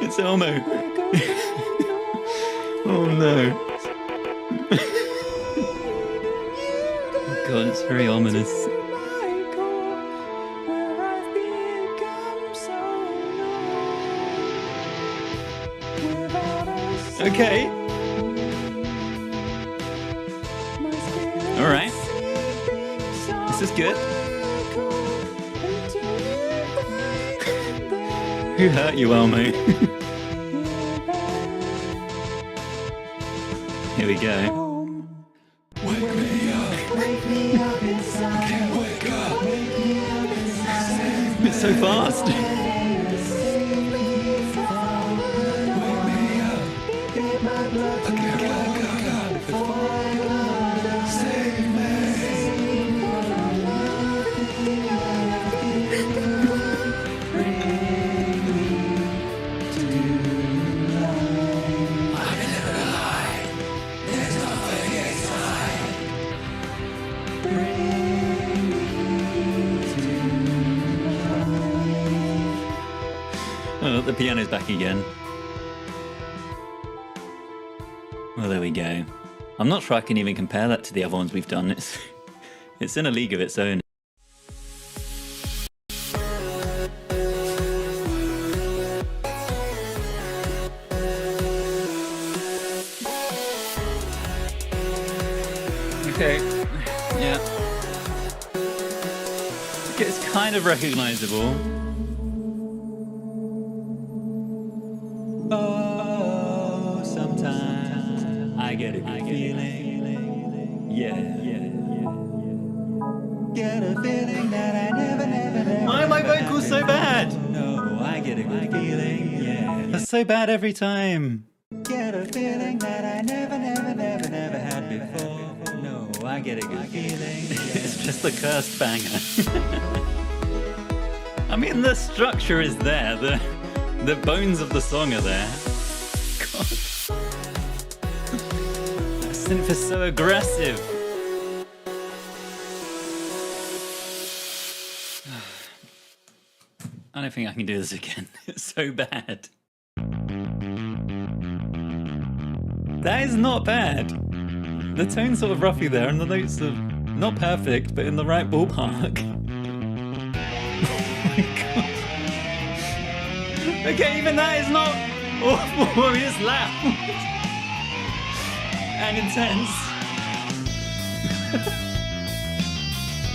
It's Elmo. Oh no. Oh god, it's very ominous. Okay. Alright. This is good. Who hurt you, Elmo? Here we go. Wake me up. Wake me up inside. I can't wake up. Wake me up inside. It's so fast. Wake me up. Get my blood to wake up before I go. Save me. Bring me to life. I'm living a lie. There's nothing inside. Bring me to life. Oh, the piano's back again. Well, there we go. I'm not sure I can even compare that to the other ones we've done. It's in a league of its own. Okay, yeah. It's kind of recognizable. Oh, sometimes I get a good feeling. Yeah. Get a feeling that I never. Why are my vocals so bad? No, I get a good feeling. Yeah. That's so bad every time. Get a feeling that I never had before. No, I get a good feeling. It's just a cursed banger. I mean, the structure is there. The bones of the song are there. God. That synth is so aggressive. I don't think I can do this again. It's so bad. That is not bad. The tone's sort of roughly there, and the notes are not perfect, but in the right ballpark. Oh my god. Okay, even that is not awful, it's loud. And intense.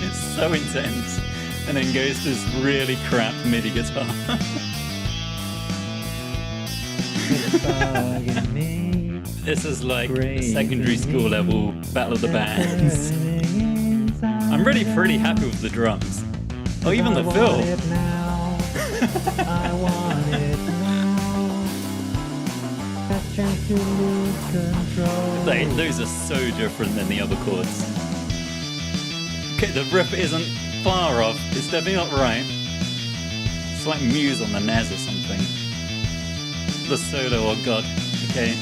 It's so intense. And then goes to this really crap MIDI guitar. This is like secondary school level Battle of the Bands. I'm really pretty happy with the drums. Oh, even the fill. Those are so different than the other chords. Okay, the riff isn't far off. It's definitely not right. It's like Muse on the NES or something. The solo, oh god. Okay.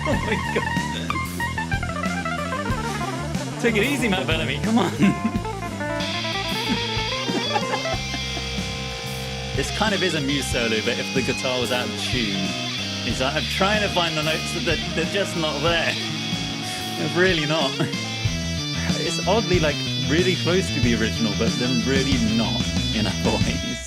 Oh my god. Take it easy, Matt Bellamy, come on. This kind of is a Muse solo, but if the guitar was out of tune. It's like I'm trying to find the notes that they're just not there. They're really not. It's oddly like really close to the original, but then really not in other ways.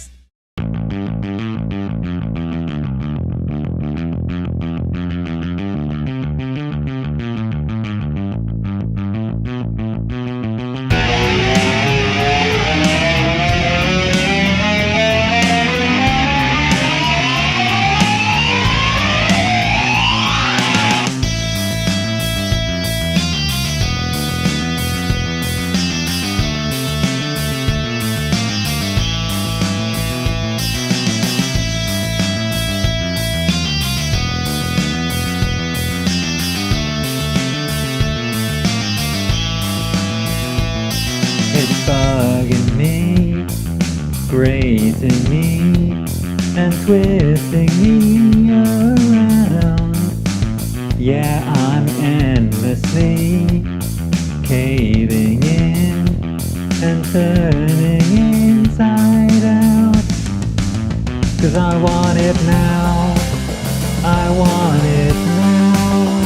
Bugging me, grazing me, and twisting me around. Yeah, I'm endlessly caving in and turning inside out. 'cause I want it now. I want it now.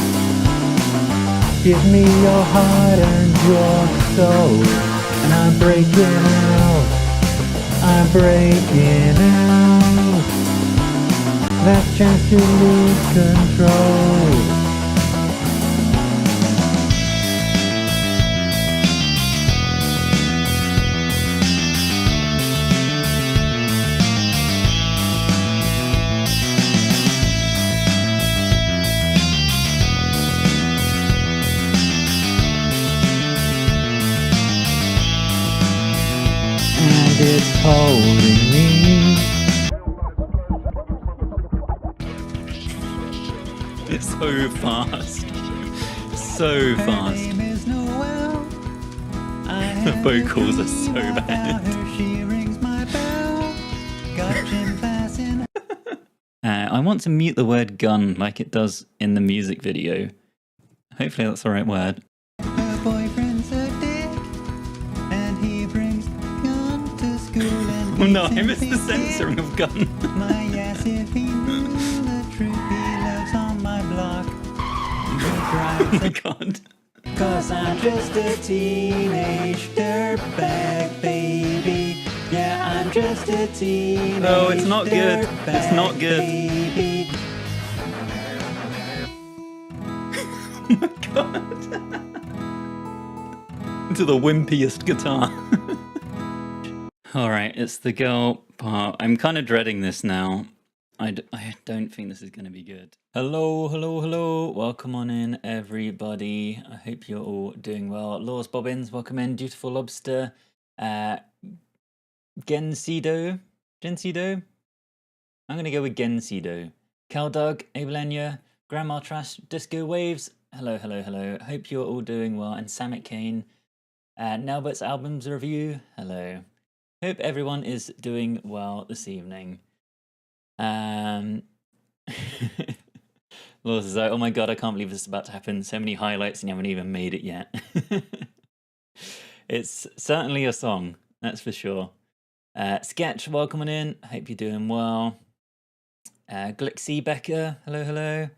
Give me your heart and your soul, and I'm breaking out. I'm breaking out. Last chance to lose control. And it's holding me. It's so fast. So fast. The vocals are so bad. I want to mute the word gun like it does in the music video. Hopefully that's the right word. Her boyfriend's a dick, and he brings gun to school and Oh no, I missed the censoring of gun. my ass if he knew the truth. He lives on my block. He Oh drives my god. Cause I'm just a teenage dirtbag baby. Yeah, I'm just a teenage No, it's not good. It's dirtbag not good. baby. Oh my god. To the wimpiest guitar. Alright, it's the girl part. I'm kind of dreading this now. I don't think this is going to be good. Hello, hello, hello. Welcome on in, everybody. I hope you're all doing well. Laws Bobbins, welcome in. Dutiful Lobster. Gensido? Gensido? I'm going to go with Gensido. Caldug, Abelenia, Grandma Trash, Disco Waves. Hello, hello, hello. Hope you're all doing well. And Samit Kane. Nelbert's Albums Review. Hello. Hope everyone is doing well this evening. Laws is like, oh my god, I can't believe this is about to happen. So many highlights and you haven't even made it yet. It's certainly a song, that's for sure. Sketch, welcome on in. Hope you're doing well. Glixie Becker, hello, hello.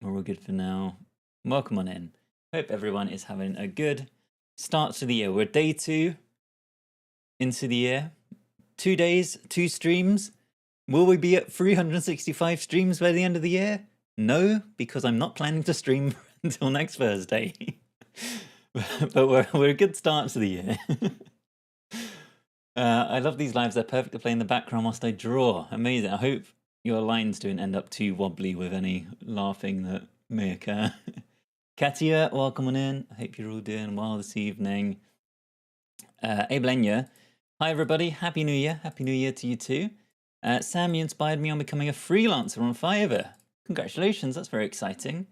We're all good for now. Welcome on in. Hope everyone is having a good start to the year. We're day 2 into the year. 2 days, 2 streams. Will we be at 365 streams by the end of the year? No, because I'm not planning to stream until next Thursday. But we're a good start to the year. I love these lives. They're perfect to play in the background whilst I draw. Amazing. I hope your lines don't end up too wobbly with any laughing that may occur. Katia, welcome on in. I hope you're all doing well this evening. Abelenia, hi everybody. Happy New Year. Happy New Year to you too. Sam, you inspired me on becoming a freelancer on Fiverr. Congratulations, that's very exciting.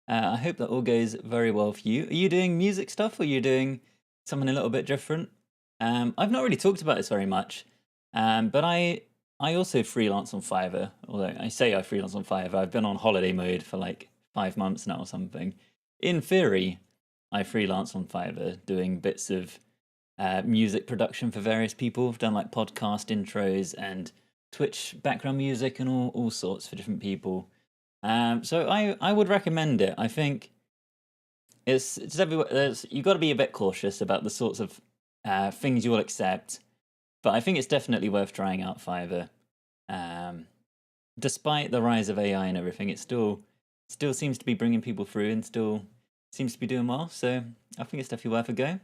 I hope that all goes very well for you. Are you doing music stuff or are you doing something a little bit different? I've not really talked about this very much, but I also freelance on Fiverr. Although I say I freelance on Fiverr, I've been on holiday mode for like 5 months now or something. In theory, I freelance on Fiverr doing bits of music production for various people. I've done like podcast intros and Twitch background music and all sorts for different people. So I would recommend it. I think it's everywhere. You've got to be a bit cautious about the sorts of things you will accept, but I think it's definitely worth trying out Fiverr. Despite the rise of AI and everything, it still seems to be bringing people through and still seems to be doing well. So I think it's definitely worth a go.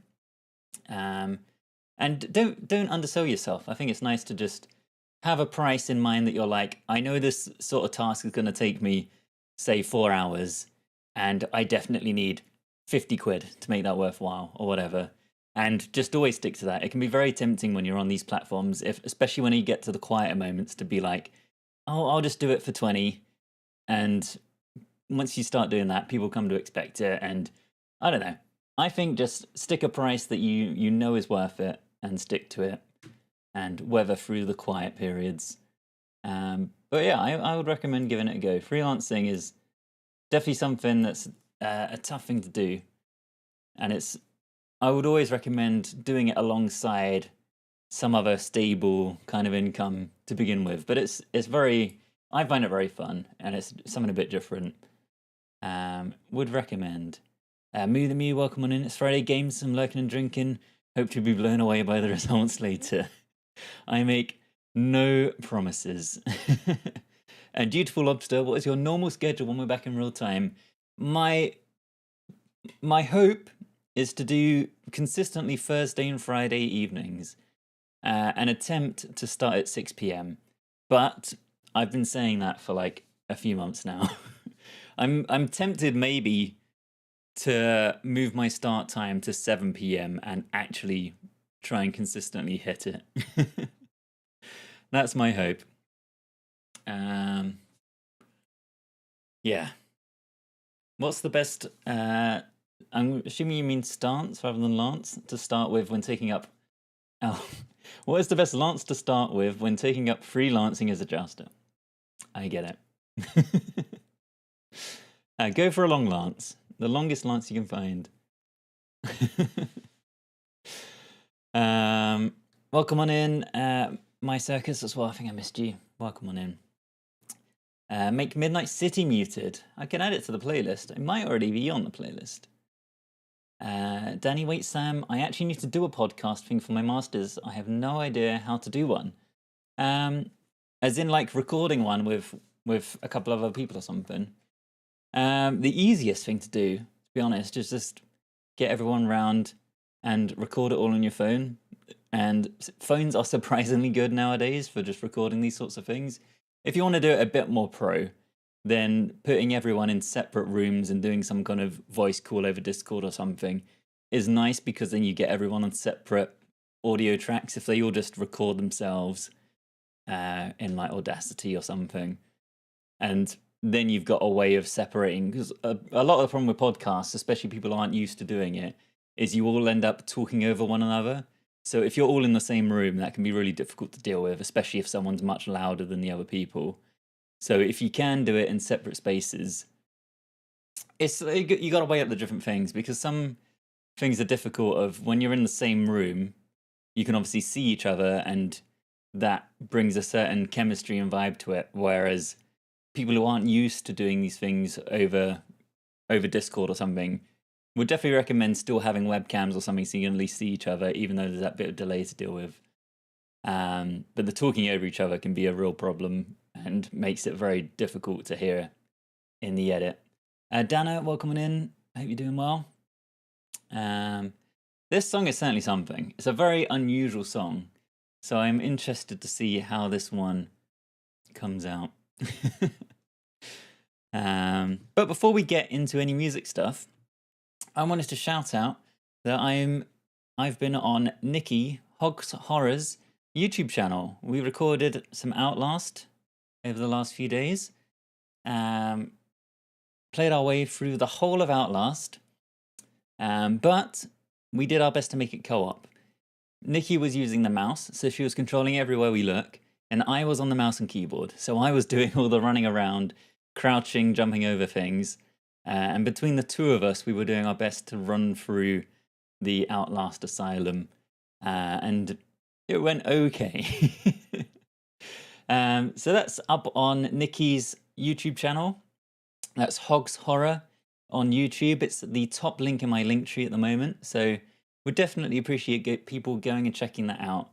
And don't undersell yourself. I think it's nice to just have a price in mind that you're like, I know this sort of task is going to take me, say, 4 hours, and I definitely need 50 quid to make that worthwhile or whatever. And just always stick to that. It can be very tempting when you're on these platforms, especially when you get to the quieter moments, to be like, oh, I'll just do it for 20. And once you start doing that, people come to expect it. And I don't know. I think just stick a price that you know is worth it and stick to it and weather through the quiet periods. But yeah, I would recommend giving it a go. Freelancing is definitely something that's a tough thing to do. And I would always recommend doing it alongside some other stable kind of income to begin with, but it's very, I find it very fun, and it's something a bit different. Would recommend. Moo the Mew, welcome on in. It's Friday games, some lurking and drinking. Hope to be blown away by the results later. I make no promises. And Dutiful Lobster, what is your normal schedule when we're back in real time? My hope is to do consistently Thursday and Friday evenings, an attempt to start at 6 p.m. But I've been saying that for like a few months now. I'm tempted maybe to move my start time to 7 p.m. and actually try and consistently hit it. That's my hope. Yeah. What's the best, I'm assuming you mean stance rather than lance to start with when taking up, oh, what is the best lance to start with when taking up freelancing as a jouster? I get it. Go for a long lance, the longest lance you can find. Welcome on in, My Circus as well. I think I missed you. Welcome on in. Make Midnight City muted. I can add it to the playlist. It might already be on the playlist. Danny, wait, Sam. I actually need to do a podcast thing for my masters. I have no idea how to do one. As in, like recording one with a couple of other people or something. The easiest thing to do, to be honest, is just get everyone round and record it all on your phone. And phones are surprisingly good nowadays for just recording these sorts of things. If you want to do it a bit more pro, then putting everyone in separate rooms and doing some kind of voice call over Discord or something is nice, because then you get everyone on separate audio tracks if they all just record themselves in like Audacity or something. And then you've got a way of separating, because a lot of the problem with podcasts, especially people who aren't used to doing it, is you all end up talking over one another. So if you're all in the same room, that can be really difficult to deal with, especially if someone's much louder than the other people. So if you can do it in separate spaces, you got to weigh up the different things, because some things are difficult. Of when you're in the same room, you can obviously see each other, and that brings a certain chemistry and vibe to it. Whereas people who aren't used to doing these things over Discord or something would definitely recommend still having webcams or something, so you can at least see each other, even though there's that bit of delay to deal with. But the talking over each other can be a real problem and makes it very difficult to hear in the edit. Dana, welcome on in. I hope you're doing well. This song is certainly something. It's a very unusual song, so I'm interested to see how this one comes out. But before we get into any music stuff, I wanted to shout out that I've been on Nikki Hogg's Horrors YouTube channel. We recorded some Outlast over the last few days. Played our way through the whole of Outlast, but we did our best to make it co-op. Nikki was using the mouse, so she was controlling everywhere we look, and I was on the mouse and keyboard, so I was doing all the running around, crouching, jumping over things. And between the two of us, we were doing our best to run through the Outlast Asylum, and it went okay. So that's up on Nikki's YouTube channel. That's Hogg's Horror on YouTube. It's the top link in my link tree at the moment, so we'd definitely appreciate people going and checking that out.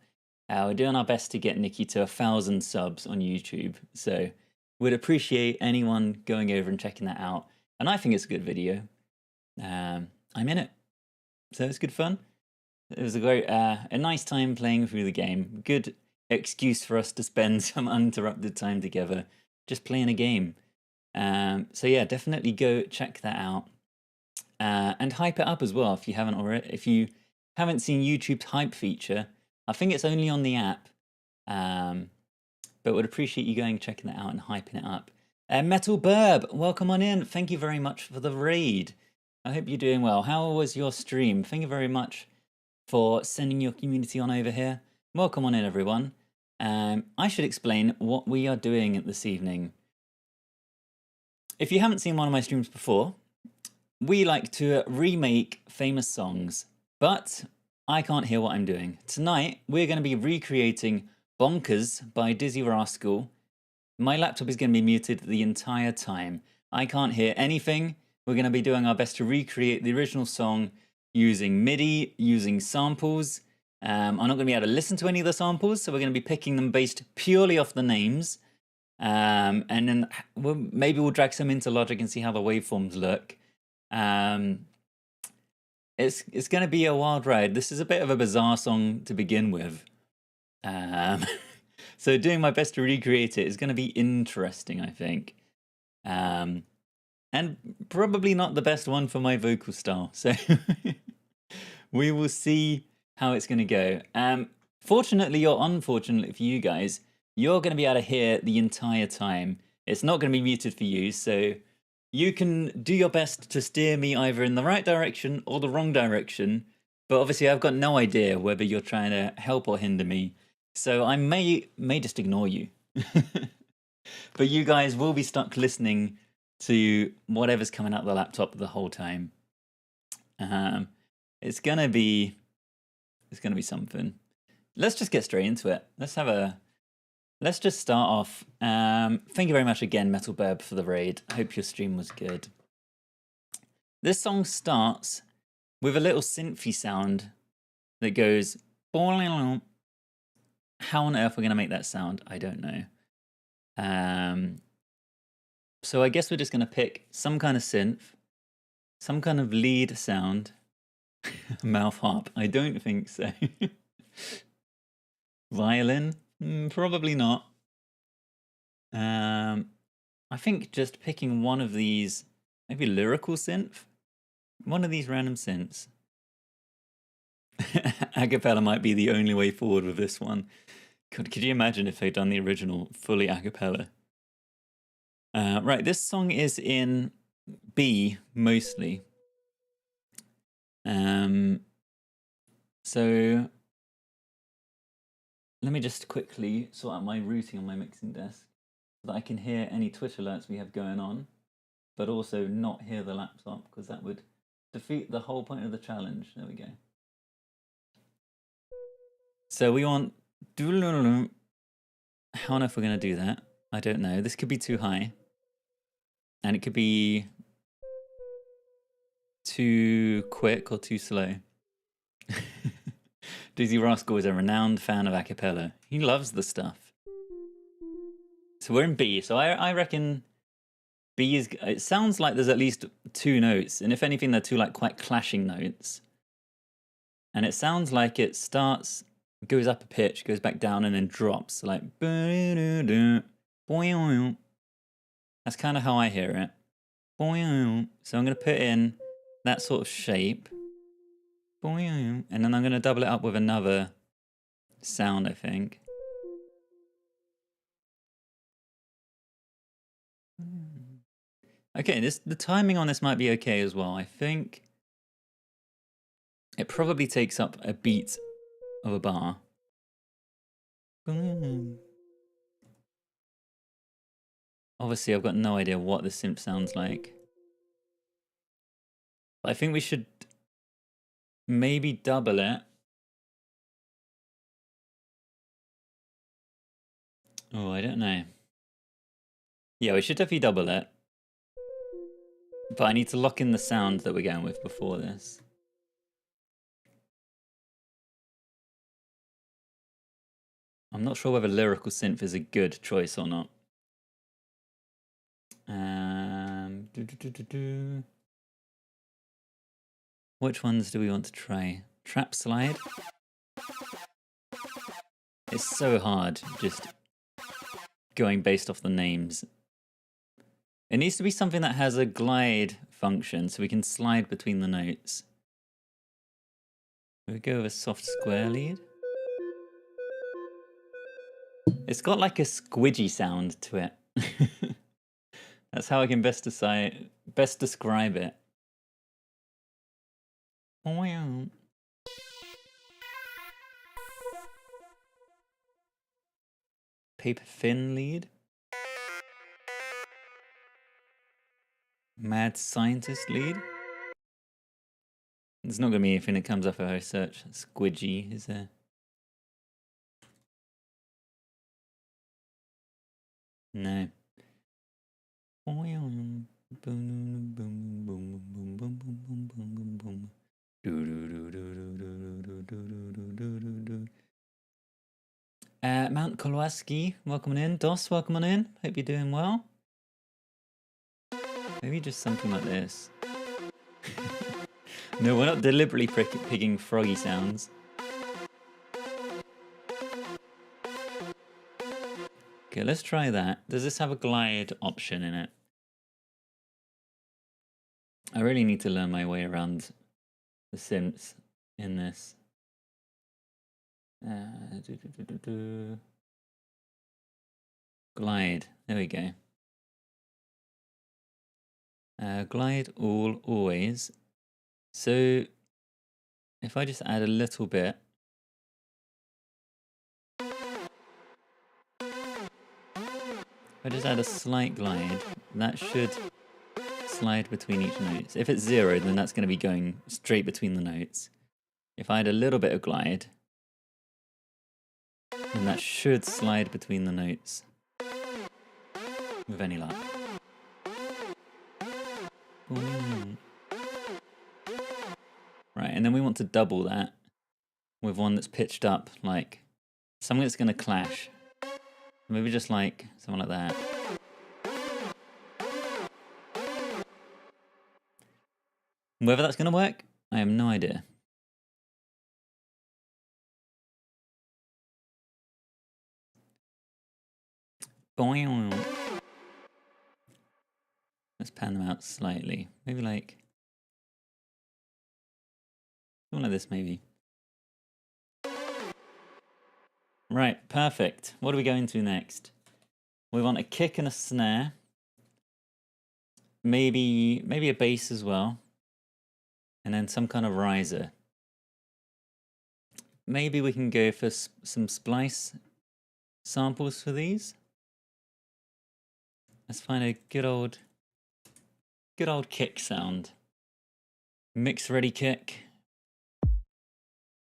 We're doing our best to get Nikki to 1,000 subs on YouTube, so we'd appreciate anyone going over and checking that out. And I think it's a good video. I'm in it, so it's good fun. It was a nice time playing through the game. Good excuse for us to spend some uninterrupted time together, just playing a game. So yeah, definitely go check that out, and hype it up as well if you haven't already. If you haven't seen YouTube's hype feature, I think it's only on the app, but would appreciate you going and checking that out and hyping it up. Metal Burb, welcome on in. Thank you very much for the raid. I hope you're doing well. How was your stream? Thank you very much for sending your community on over here. Welcome on in, everyone. I should explain what we are doing this evening. If you haven't seen one of my streams before, we like to remake famous songs, but I can't hear what I'm doing. Tonight, we're going to be recreating Bonkers by Dizzy Rascal. My laptop is going to be muted the entire time. I can't hear anything. We're going to be doing our best to recreate the original song using MIDI, using samples. I'm not going to be able to listen to any of the samples, so we're going to be picking them based purely off the names. And then maybe we'll drag some into Logic and see how the waveforms look. It's going to be a wild ride. This is a bit of a bizarre song to begin with. So doing my best to recreate it is going to be interesting, I think. And probably not the best one for my vocal style. So we will see how it's going to go. Fortunately or unfortunately for you guys, you're going to be able to hear the entire time. It's not going to be muted for you, so you can do your best to steer me either in the right direction or the wrong direction. But obviously I've got no idea whether you're trying to help or hinder me. So I may just ignore you. But you guys will be stuck listening to whatever's coming out of the laptop the whole time. It's gonna be something. Let's just get straight into it. Let's just start off. Thank you very much again, Metal Burb, for the raid. Hope your stream was good. This song starts with a little synthy sound that goes. How on earth we're gonna make that sound? I don't know. So I guess we're just gonna pick some kind of synth, some kind of lead sound. Mouth harp? I don't think so. Violin? Probably not. I think just picking one of these, maybe lyrical synth? One of these random synths. Acapella might be the only way forward with this one. God, could you imagine if they'd done the original fully acapella? Right, this song is in B mostly. So let me just quickly sort out my routing on my mixing desk so that I can hear any Twitch alerts we have going on, but also not hear the laptop because that would defeat the whole point of the challenge. There we go. So we want. How on earth we're going to do that? I don't know. This could be too high. And it could be too quick or too slow. Dizzy Rascal is a renowned fan of acapella. He loves the stuff. So we're in B. So I reckon B is... It sounds like there's at least 2 notes. And if anything, they're 2 like quite clashing notes. And it sounds like it starts... goes up a pitch, goes back down, and then drops. Like... That's kind of how I hear it. So I'm going to put in that sort of shape. And then I'm going to double it up with another sound, I think. Okay, the timing on this might be okay as well. I think it probably takes up a beat of a bar. Obviously, I've got no idea what the synth sounds like. But I think we should maybe double it. Oh, I don't know. Yeah, we should definitely double it. But I need to lock in the sound that we're going with before this. I'm not sure whether lyrical synth is a good choice or not. Which ones do we want to try? Trap slide? It's so hard just going based off the names. It needs to be something that has a glide function so we can slide between the notes. We go with a soft square lead. It's got like a squidgy sound to it. That's how I can best describe it. Paper thin lead. Mad scientist lead. There's not going to be anything that comes up if I search squidgy, is there? No. Mount Kowalski, welcome on in. Dos, welcome on in. Hope you're doing well. Maybe just something like this. No, we're not deliberately picking froggy sounds. Okay, let's try that. Does this have a glide option in it? I really need to learn my way around the synths in this. Glide, there we go. Glide all, always. So if I just add a little bit. If I just add a slight glide, that should slide between each note. If it's 0, then that's going to be going straight between the notes. If I add a little bit of glide, then that should slide between the notes. With any luck. Ooh. Right, and then we want to double that with one that's pitched up, like something that's going to clash. Maybe just like something like that. Whether that's going to work, I have no idea. Let's pan them out slightly. Maybe like something like this, maybe. Right, perfect. What are we going to next? We want a kick and a snare. Maybe a bass as well. And then some kind of riser. Maybe we can go for some splice samples for these. Let's find a good old kick sound. Mix ready kick.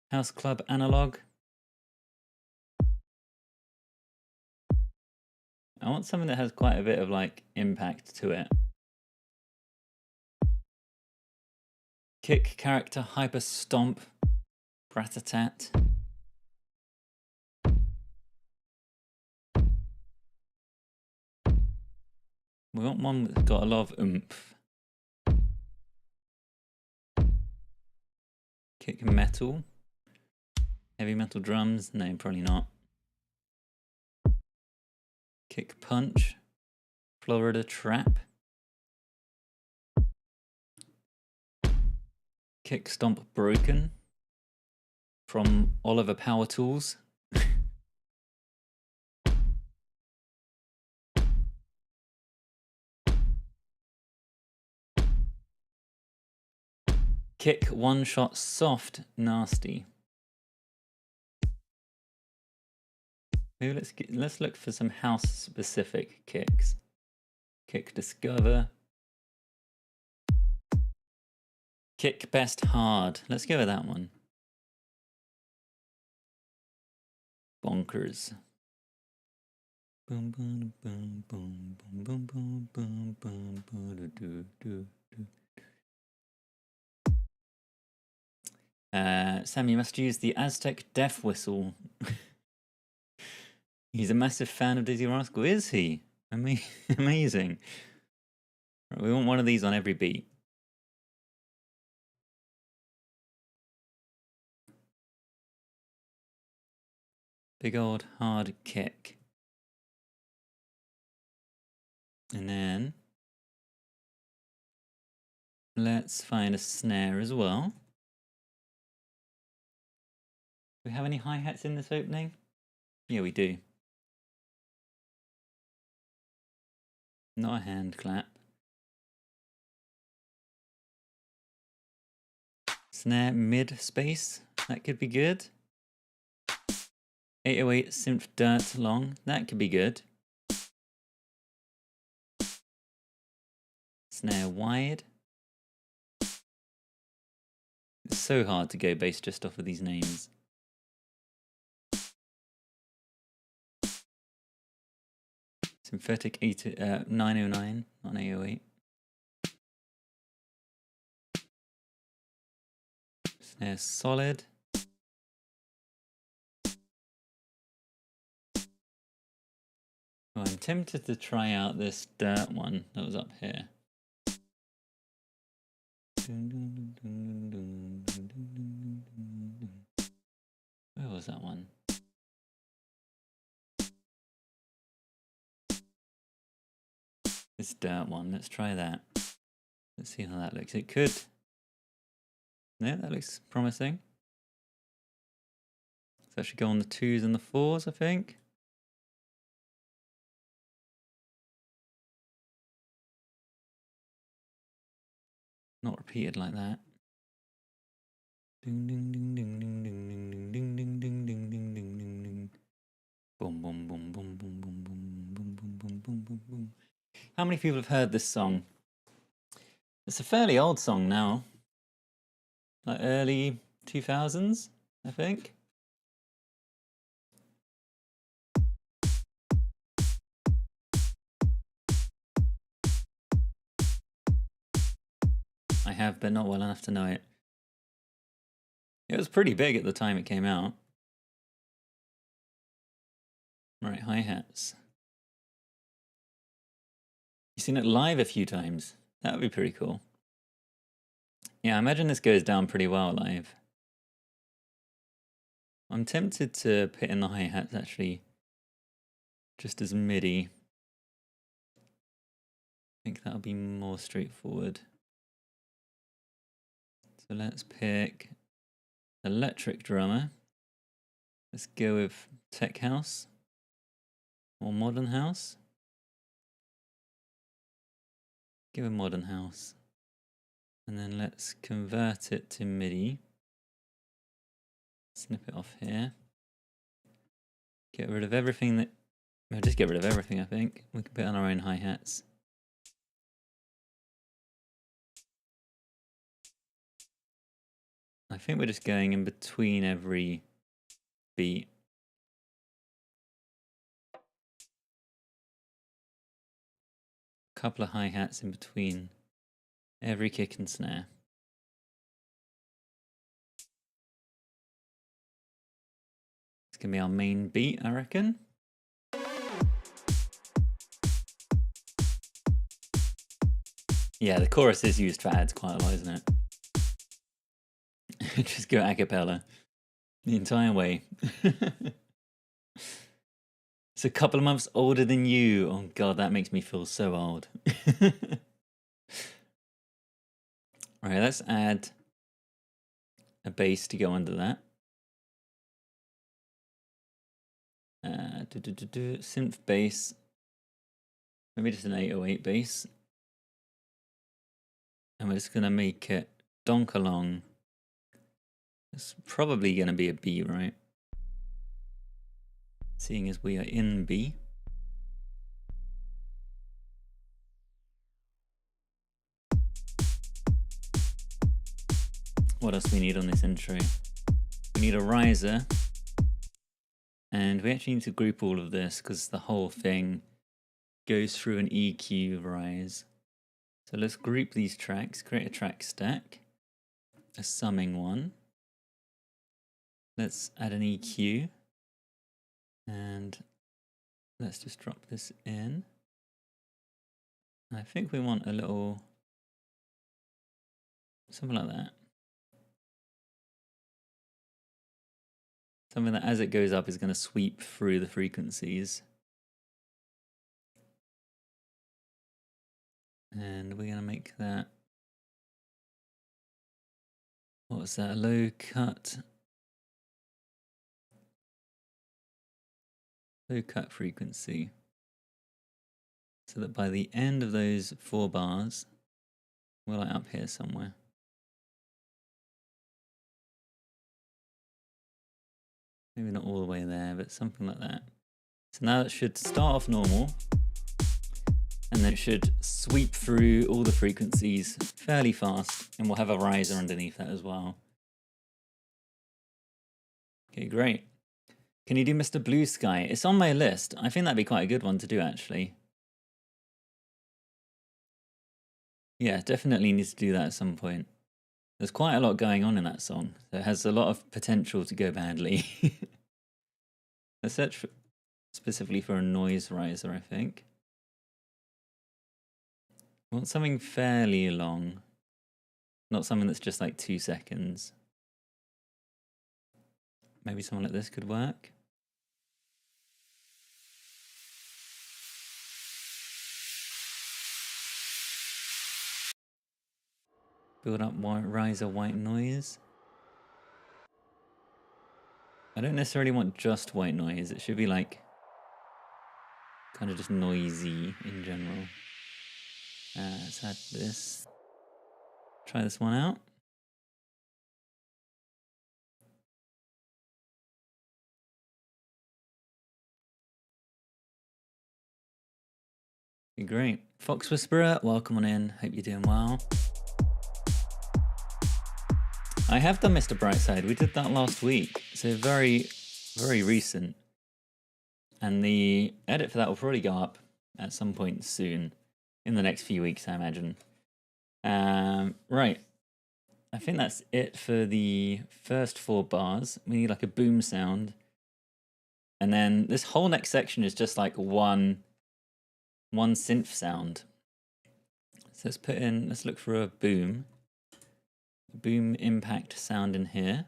House club analog. I want something that has quite a bit of like impact to it. Kick character hyper stomp. Rat-a-tat. We want one that's got a lot of oomph. Kick metal. Heavy metal drums? No, probably not. Kick punch. Florida trap. Kick stomp broken. From Oliver Power Tools. Kick one shot soft nasty. Maybe let's look for some house specific kicks. Kick discover. Kick best hard. Let's go with that one. Bonkers. Boom boom boom boom boom boom boom boom boom boom do do do. Sam, you must use the Aztec death whistle. He's a massive fan of Dizzy Rascal, is he? Amazing. Right, we want one of these on every beat. Big old hard kick. And then let's find a snare as well. Do we have any hi-hats in this opening? Yeah, we do. Not a hand clap. Snare mid space. That could be good. 808 synth dirt long. That could be good. Snare wide. It's so hard to go bass just off of these names. Synthetic 909, not 808. Snare solid. Well, I'm tempted to try out this dirt one that was up here. Where was that one? This dirt one, let's try that. Let's see how that looks. It could... Yeah, that looks promising. So that should go on the 2s and the 4s, I think. Not repeated like that. Ding ding ding ding ding ding ding ding ding ding ding ding ding ding ding. Boom boom boom boom boom boom boom boom boom boom boom boom boom. How many people have heard this song? It's a fairly old song now. Like early 2000s, I think. I have, but not well enough to know it. It was pretty big at the time it came out. Right, hi-hats. You've seen it live a few times. That would be pretty cool. Yeah, I imagine this goes down pretty well live. I'm tempted to put in the hi-hats actually just as MIDI. I think that'll be more straightforward. So let's pick electric drummer. Let's go with tech house or modern house. Give a modern house. And then let's convert it to MIDI. Snip it off here. Get rid of everything that... Well, just get rid of everything, I think. We can put on our own hi-hats. I think we're just going in between every beat. Couple of hi-hats in between every kick and snare. It's gonna be our main beat, I reckon. Yeah, the chorus is used for ads quite a lot, isn't it? Just go a cappella the entire way. It's a couple of months older than you. Oh god, that makes me feel so old. Alright, let's add a bass to go under that. Synth bass. Maybe just an 808 bass. And we're just going to make it donk along. It's probably going to be a B, right? Seeing as we are in B. What else do we need on this intro? We need a riser. And we actually need to group all of this because the whole thing goes through an EQ rise. So let's group these tracks, create a track stack, a summing one. Let's add an EQ. And let's just drop this in. I think we want a little, something like that. Something that as it goes up is going to sweep through the frequencies. And we're going to make that, what's that, a low cut frequency. So that by the end of those 4 bars, we're like up here somewhere. Maybe not all the way there, but something like that. So now it should start off normal, and then it should sweep through all the frequencies fairly fast, and we'll have a riser underneath that as well. Okay, great. Can you do Mr. Blue Sky? It's on my list. I think that'd be quite a good one to do, actually. Yeah, definitely needs to do that at some point. There's quite a lot going on in that song. So it has a lot of potential to go badly. Let's search specifically for a noise riser, I think. I want something fairly long. Not something that's just like 2 seconds. Maybe something like this could work. Build up riser white noise. I don't necessarily want just white noise. It should be like kind of just noisy in general. Let's add this. Try this one out. Great. Fox Whisperer, welcome on in. Hope you're doing well. I have done Mr. Brightside. We did that last week. So very, very recent. And the edit for that will probably go up at some point soon. In the next few weeks, I imagine. Right. I think that's it for the first 4 bars. We need like a boom sound. And then this whole next section is just like one synth sound. So let's look for a boom impact sound in here.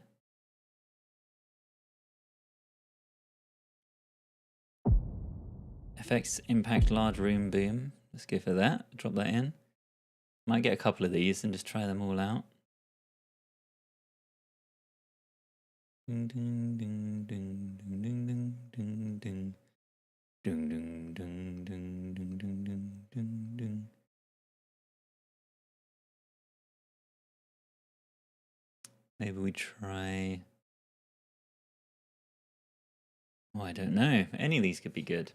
Effects impact large room boom. Let's go for that. Drop that in. Might get a couple of these and just try them all out. Ding ding ding ding ding ding ding ding ding ding ding ding ding ding ding ding ding. Maybe we try. Oh, I don't know. Any of these could be good.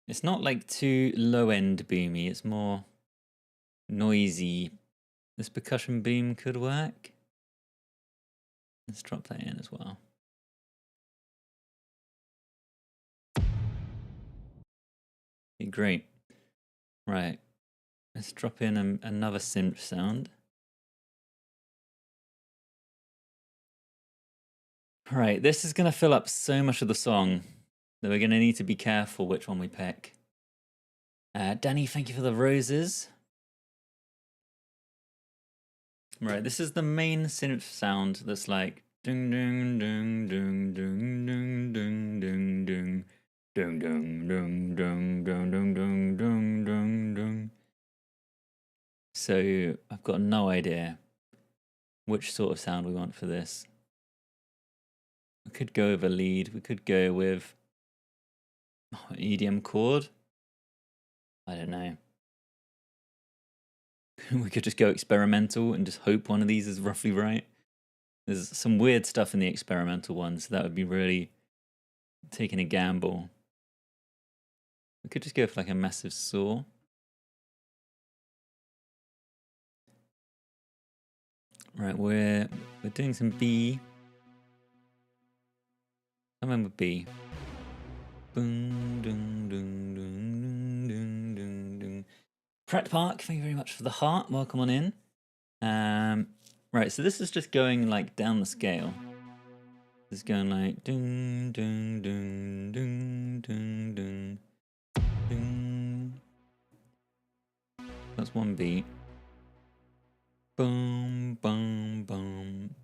It's not like too low-end boomy. It's more noisy. This percussion boom could work. Let's drop that in as well. Okay, great. Right. Let's drop in another synth sound. Right, this is going to fill up so much of the song that we're going to need to be careful which one we pick. Danny, thank you for the roses. Right, this is the main synth sound that's like ding ding ding ding ding ding ding ding ding ding ding ding ding ding ding ding ding ding ding. So I've got no idea which sort of sound we want for this. We could go with a lead. We could go with EDM chord. I don't know. We could just go experimental and just hope one of these is roughly right. There's some weird stuff in the experimental ones, so that would be really taking a gamble. We could just go for like a massive saw. Right, we're doing some B. I remember B. Boom, ding, ding, ding, ding, ding, ding. Pret Park, thank you very much for the heart. Welcome on in. Right, so this is just going like down the scale. It's going like ding, ding, ding, ding, ding, ding, ding. That's one beat. Boom, boom, boom.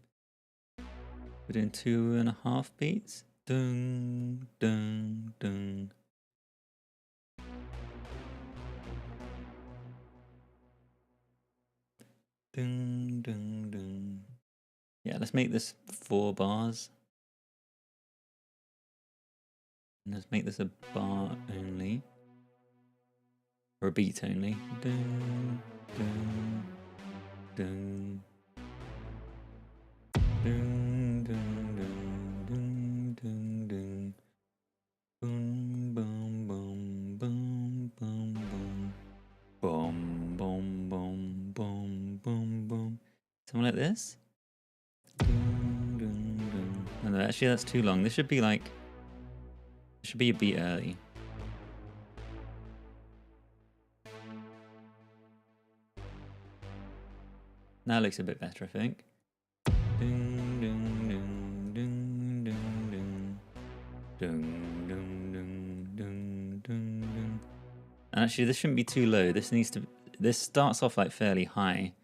We're doing 2.5 beats. Ding, ding, ding. Ding, ding, ding. Yeah, let's make this 4 bars. And let's make this a bar only. Or a beat only. Ding, ding, ding. Ding, ding, ding, ding, ding, ding. Boom, boom, boom, boom, boom, boom. Boom, boom, boom, boom, boom, boom. Something like this. Ding, ding, ding. No, actually that's too long. This should be like Should be a beat early. Now it looks a bit better, I think. Ding, ding, ding, ding, ding, ding. Ding, ding, ding, ding, ding, ding. And actually, this shouldn't be too low. This starts off like fairly high.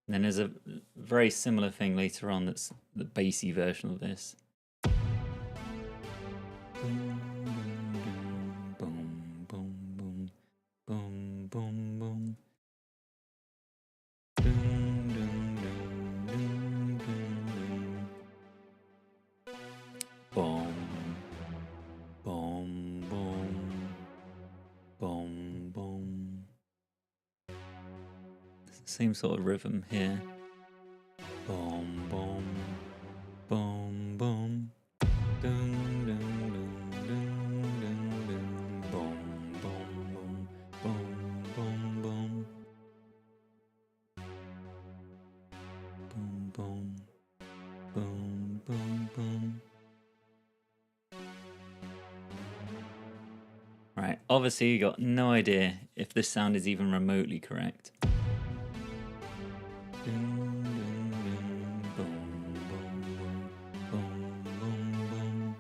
And then there's a very similar thing later on that's the bassy version of this. Boom, boom, boom, boom, boom, boom, boom. Dun, dun, dun, dun, dun, dun. Boom, boom, boom, boom, boom. It's the same sort of rhythm here. Boom, boom, boom, boom. Dun, dun, dun, dun, dun, dun. Boom, boom, boom, boom, boom, boom. Boom, boom, boom, boom, boom. Right, obviously you got no idea if this sound is even remotely correct. Dun, dun, dun, boom, boom, boom, boom, boom.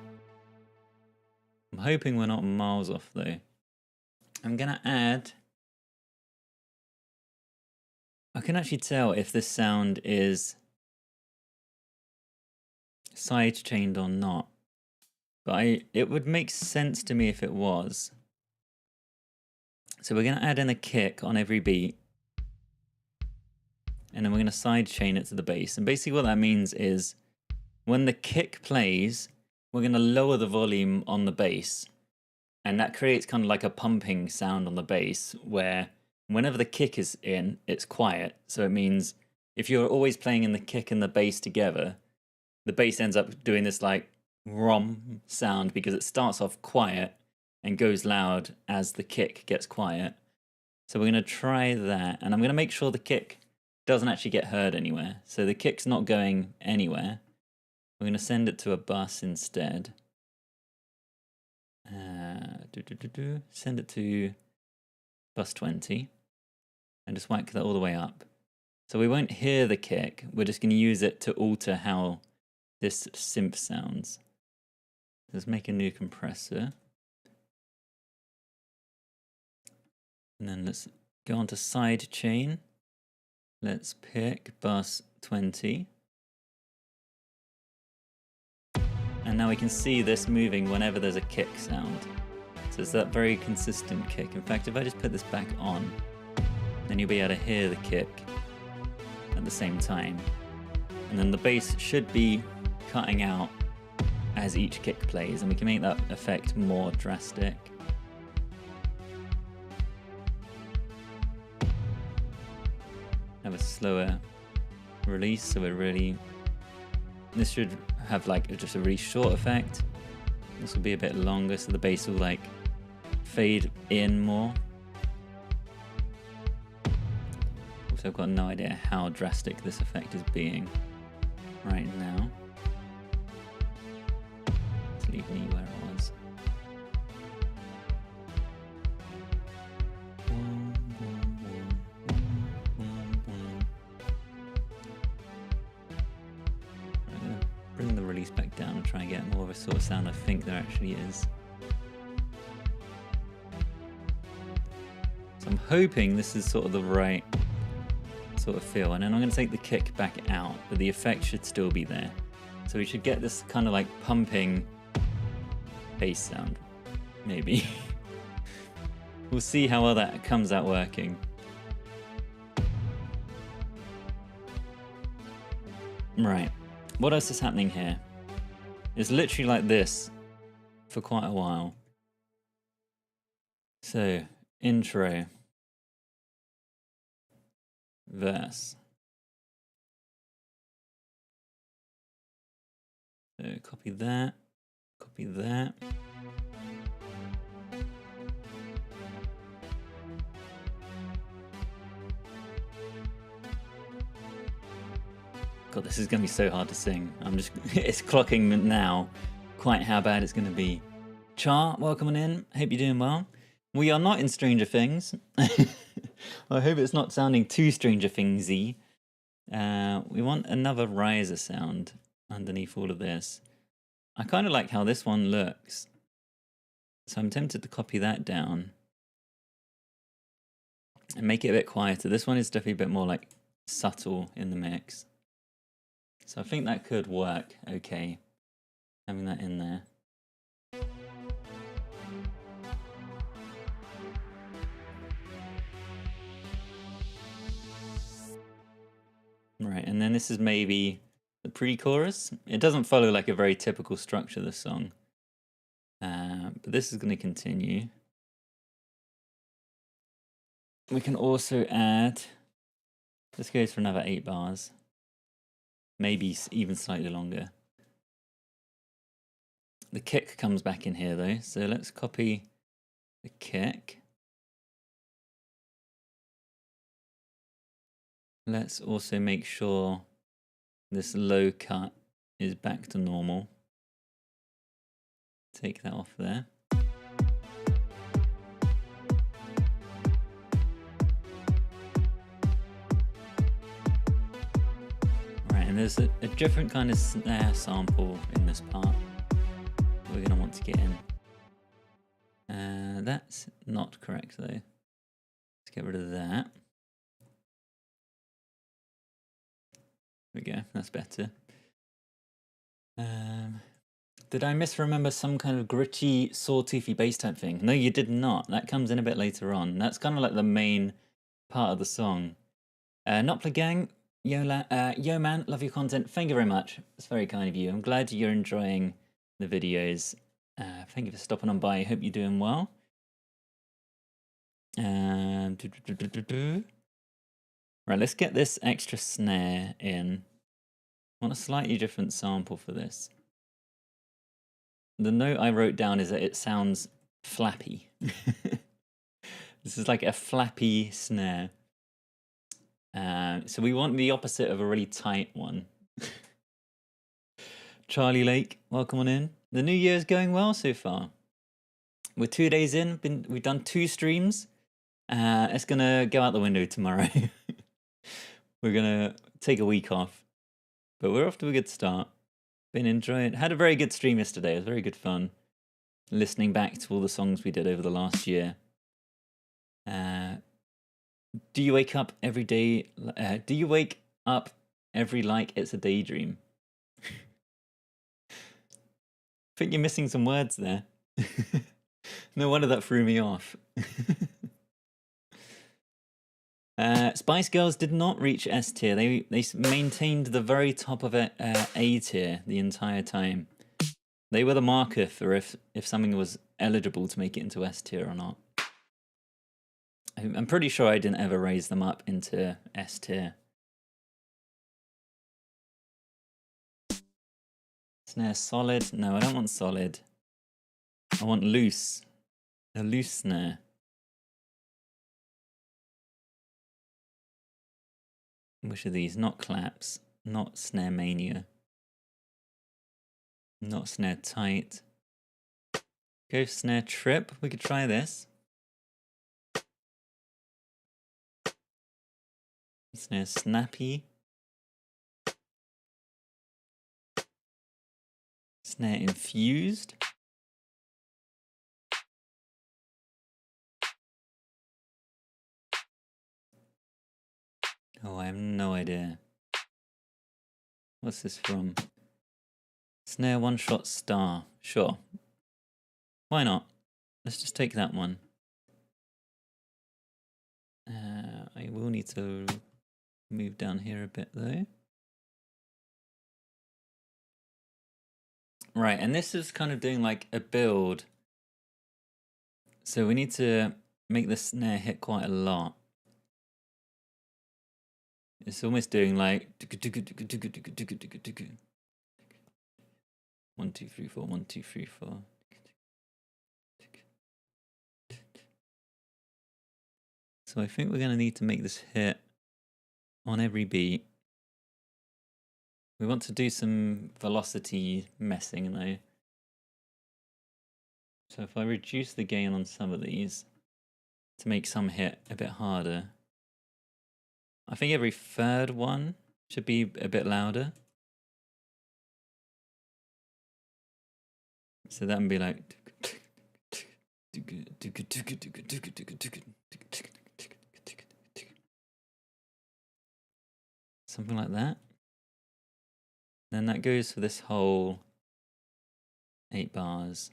I'm hoping we're not miles off though. I'm gonna add... I can actually tell if this sound is side-chained or not. But it would make sense to me if it was. So we're going to add in a kick on every beat. And then we're going to side-chain it to the bass. And basically what that means is when the kick plays, we're going to lower the volume on the bass. And that creates kind of like a pumping sound on the bass where whenever the kick is in, it's quiet. So it means if you're always playing in the kick and the bass together, the bass ends up doing this like rom sound because it starts off quiet and goes loud as the kick gets quiet. So we're going to try that, and I'm going to make sure the kick doesn't actually get heard anywhere. So the kick's not going anywhere. We're going to send it to a bus instead. Send it to bus 20 and just whack that all the way up. So we won't hear the kick, we're just going to use it to alter how this synth sounds. Let's make a new compressor. And then let's go on to side chain. Let's pick bus 20. And now we can see this moving whenever there's a kick sound. So it's that very consistent kick. In fact, if I just put this back on, then you'll be able to hear the kick at the same time. And then the bass should be cutting out as each kick plays, and we can make that effect more drastic. Have a slower release, so we're really... This should have like just a really short effect. This will be a bit longer, so the bass will like fade in more. Also, I've got no idea how drastic this effect is being right now. Let's leave me where it was. I'm going to bring the release back down and try and get more of a sort of sound I think there actually is. So I'm hoping this is sort of the right sort of feel, and then I'm going to take the kick back out, but the effect should still be there. So we should get this kind of like pumping bass sound, maybe. We'll see how well that comes out working. Right, what else is happening here? It's literally like this for quite a while. So, intro. Verse. So copy that, copy that. God, this is going to be so hard to sing. It's clocking now quite how bad it's going to be. Char, welcome on in. Hope you're doing well. We are not in Stranger Things. I hope it's not sounding too Stranger Thingsy. We want another riser sound underneath all of this. I kind of like how this one looks, so I'm tempted to copy that down and make it a bit quieter. This one is definitely a bit more like subtle in the mix, so I think that could work okay, having that in there. Right, and then this is maybe the pre-chorus. It doesn't follow like a very typical structure of the song, but this is going to continue. We can also add, this goes for another 8 bars, maybe even slightly longer. The kick comes back in here though, so let's copy the kick. Let's also make sure this low cut is back to normal. Take that off there. Right, and there's a different kind of snare sample in this part we're going to want to get in. That's not correct though. Let's get rid of that. There we go, that's better. Did I misremember some kind of gritty, sawtoothy bass type thing? No, you did not. That comes in a bit later on. That's kind of like the main part of the song. Nopla Gang, yo man, love your content. Thank you very much. It's very kind of you. I'm glad you're enjoying the videos. Thank you for stopping on by. I hope you're doing well. Right, let's get this extra snare in. I want a slightly different sample for this. The note I wrote down is that it sounds flappy. This is like a flappy snare. So we want the opposite of a really tight one. Charlie Lake, welcome on in. The new year is going well so far. We're 2 days in, we've done 2 streams. It's gonna go out the window tomorrow. We're gonna take a week off, but we're off to a good start. Been enjoying, had a very good stream yesterday. It was very good fun listening back to all the songs we did over the last year. Do you wake up every day? Do you wake up every like it's a daydream? I think you're missing some words there. No wonder that threw me off. Spice Girls did not reach S tier. They maintained the very top of it, A tier the entire time. They were the marker for if something was eligible to make it into S tier or not. I'm pretty sure I didn't ever raise them up into S tier. Snare solid? No, I don't want solid. I want loose. A loose snare. Which are these? Not claps. Not snare mania. Not snare tight. Go snare trip. We could try this. Snare snappy. Snare infused. Oh, I have no idea. What's this from? Snare one shot star. Sure. Why not? Let's just take that one. I will need to move down here a bit though. Right, and this is kind of doing like a build. So we need to make the snare hit quite a lot. It's almost doing like 1, 2, 3, 4, 1, 2, 3, 4. So I think we're going to need to make this hit on every beat. We want to do some velocity messing though. So if I reduce the gain on some of these to make some hit a bit harder, I think every third one should be a bit louder. So that would be like something like that. Then that goes for this whole 8 bars.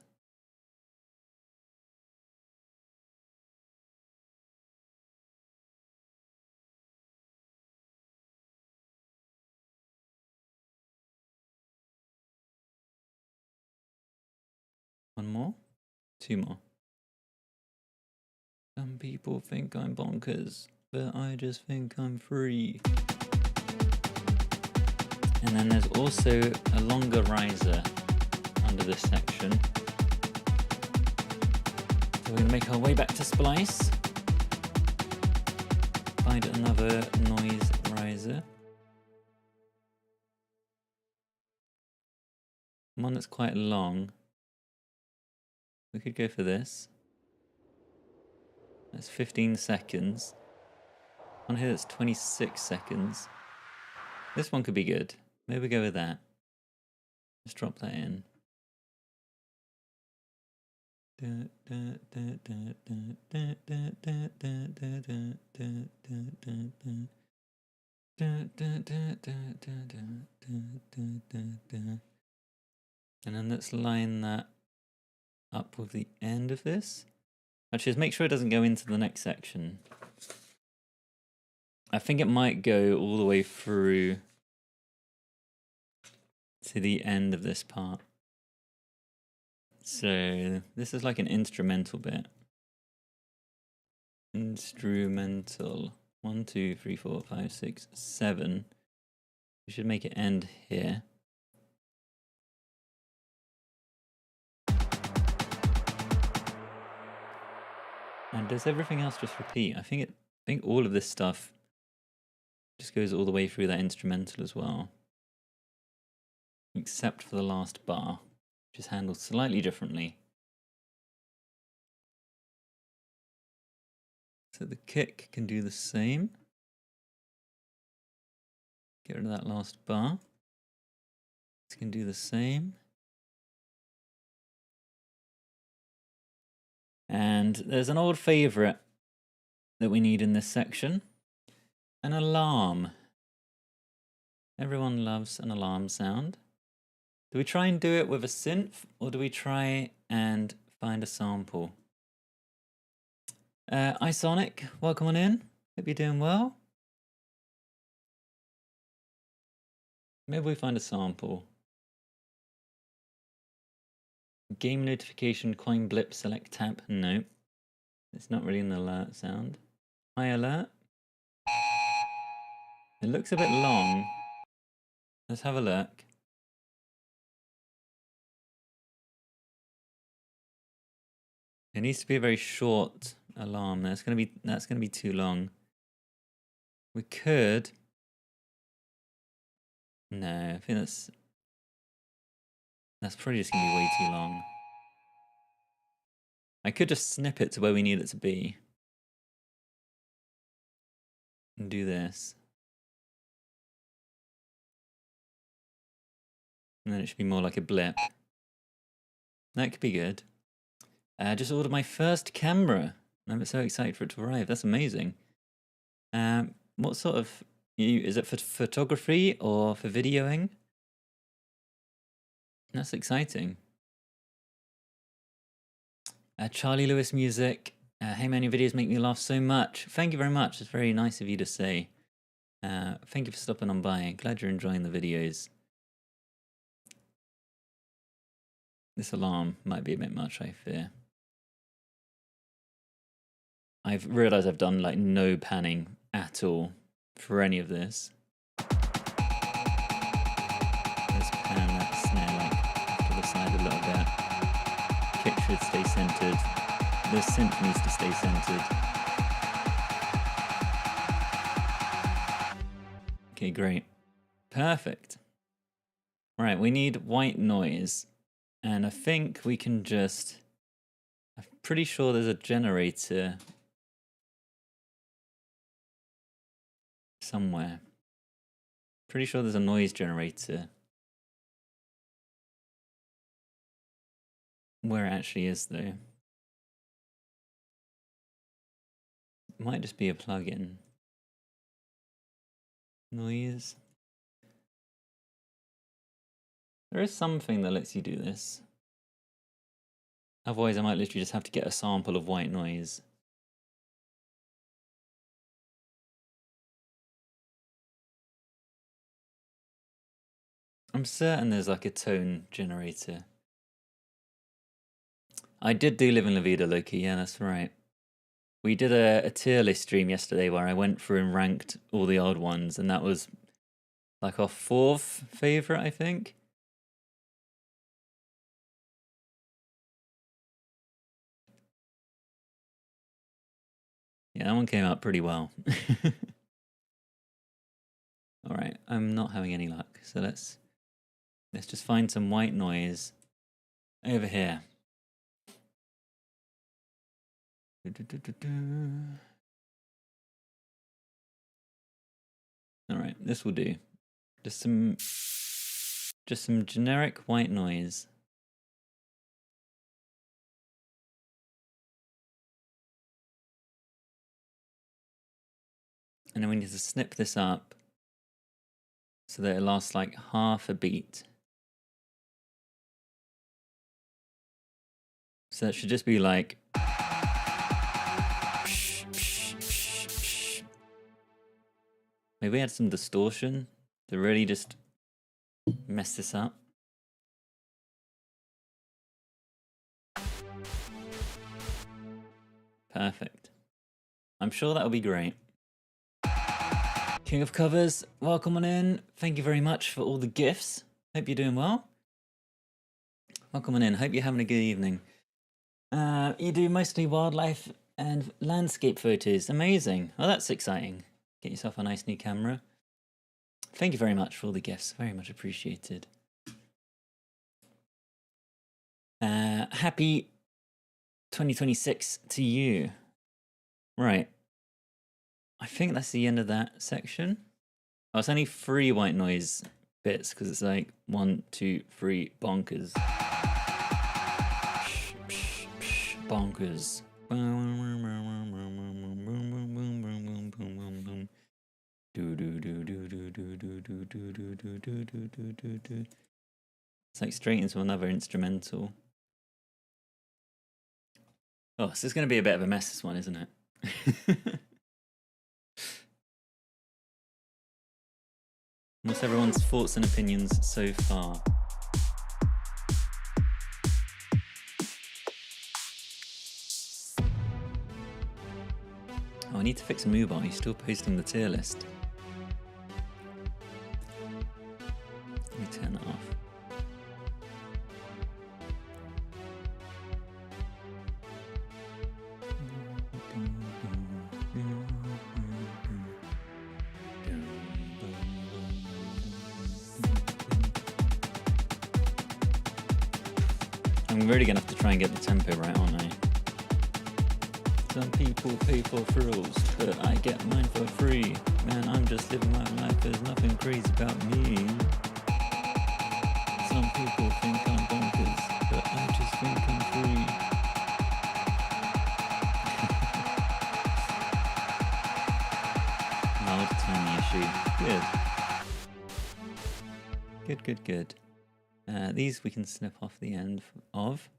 One more? 2 more. Some people think I'm bonkers, but I just think I'm free. And then there's also a longer riser under this section. So we're going to make our way back to Splice. Find another noise riser. One that's quite long. We could go for this. That's 15 seconds. On here that's 26 seconds. This one could be good. Maybe we go with that. Let's drop that in. And then let's line that up with the end of this. Actually, just make sure it doesn't go into the next section. I think it might go all the way through to the end of this part. So this is like an instrumental bit. Instrumental. 1, 2, 3, 4, 5, 6, 7. We should make it end here. And does everything else just repeat? I think all of this stuff just goes all the way through that instrumental as well. Except for the last bar, which is handled slightly differently. So the kick can do the same. Get rid of that last bar. This can do the same. And there's an old favorite that we need in this section. An alarm. Everyone loves an alarm sound. Do we try and do it with a synth, or do we try and find a sample? iSonic, welcome on in. Hope you're doing well. Maybe we find a sample. Game notification, coin blip, select tab. No, it's not really an alert sound. High alert. It looks a bit long. Let's have a look. It needs to be a very short alarm. That's gonna be too long. We could. No, I think that's probably just gonna be way too long. I could just snip it to where we need it to be. And do this. And then it should be more like a blip. That could be good. Just ordered my first camera. I'm so excited for it to arrive. That's amazing. What sort of... Is it for photography or for videoing? That's exciting. Charlie Lewis music. Hey man, your videos make me laugh so much. Thank you very much. It's very nice of you to say. Thank you for stopping on by. Glad you're enjoying the videos. This alarm might be a bit much, I fear. I've realised I've done like no panning at all for any of this. Let's pan that snare like to the side a little bit. Kick should stay centered. The synth needs to stay centered. Okay, great. Perfect. Right, we need white noise. And I think we can just I'm pretty sure there's a generator somewhere. Pretty sure there's a noise generator. Where it actually is, though. It might just be a plugin. Noise. There is something that lets you do this. Otherwise, I might literally just have to get a sample of white noise. I'm certain there's like a tone generator. I did do Live in La Vida, Loki, yeah, that's right. We did a tier list stream yesterday where I went through and ranked all the old ones, and that was like our 4th favourite, I think. Yeah, that one came out pretty well. Alright, I'm not having any luck, so let's just find some white noise over here. Alright, this will do. Just some generic white noise. And then we need to snip this up so that it lasts like half a beat. So it should just be like... Maybe add some distortion to really just mess this up. Perfect. I'm sure that'll be great. King of Covers, welcome on in. Thank you very much for all the gifts. Hope you're doing well. Welcome on in. Hope you're having a good evening. You do mostly wildlife and landscape photos. Amazing. Oh, that's exciting. Get yourself a nice new camera. Thank you very much for all the gifts. Very much appreciated. Happy 2026 to you. Right. I think that's the end of that section. Oh, it's only 3 white noise bits because it's like 1, 2, 3 bonkers. Bonkers. It's like straight into another instrumental. Oh, so it's going to be a bit of a mess, this one, isn't it? What's everyone's thoughts and opinions so far? Oh, I need to fix a mobile. He's still posting the tier list. Let me turn that off. I'm really gonna have to try and get the tempo right, aren't I? Some people pay for thrills, but I get mine for free. Man, I'm just living my life, there's nothing crazy about me. Some people think I'm bonkers, but I just think I'm free. Loud tiny issue. Good. Good. These we can snip off the end of.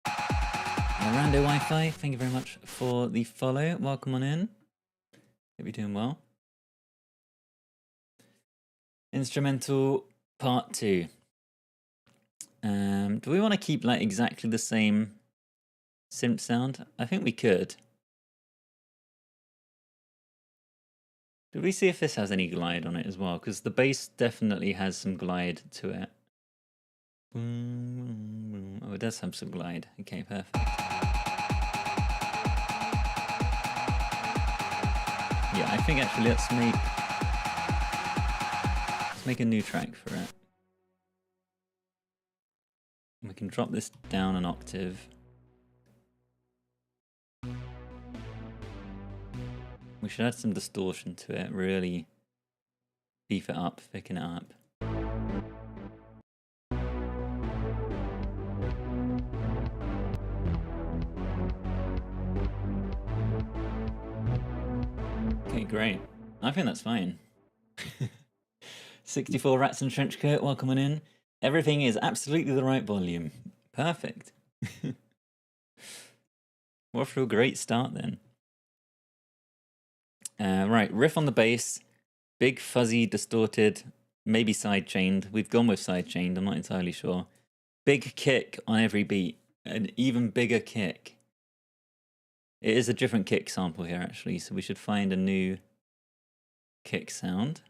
Rando Wi-Fi, thank you very much for the follow. Welcome on in. Hope you're doing well. Instrumental part 2. Do we want to keep like exactly the same synth sound? I think we could. Did we see if this has any glide on it as well? Because the bass definitely has some glide to it. Oh, it does have some glide. Okay, perfect. Yeah, I think actually let's make a new track for it. We can drop this down an octave. We should add some distortion to it, really beef it up, thicken it up. Okay, great. I think that's fine. 64 Rats in Trench Coat, welcome on in. Everything is absolutely the right volume. Perfect. We're off to a great start then. Right, riff on the bass. Big, fuzzy, distorted, maybe sidechained. We've gone with sidechained, I'm not entirely sure. Big kick on every beat. An even bigger kick. It is a different kick sample here, actually, so we should find a new kick sound.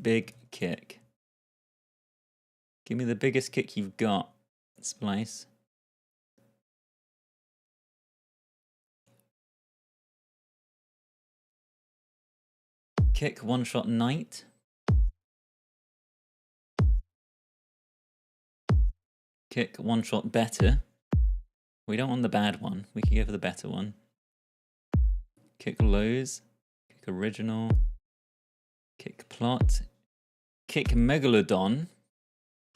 Big kick. Give me the biggest kick you've got, Splice. Kick one shot night. Kick one shot better. We don't want the bad one. We can go for the better one. Kick lows. Kick original. Kick plot. Kick megalodon.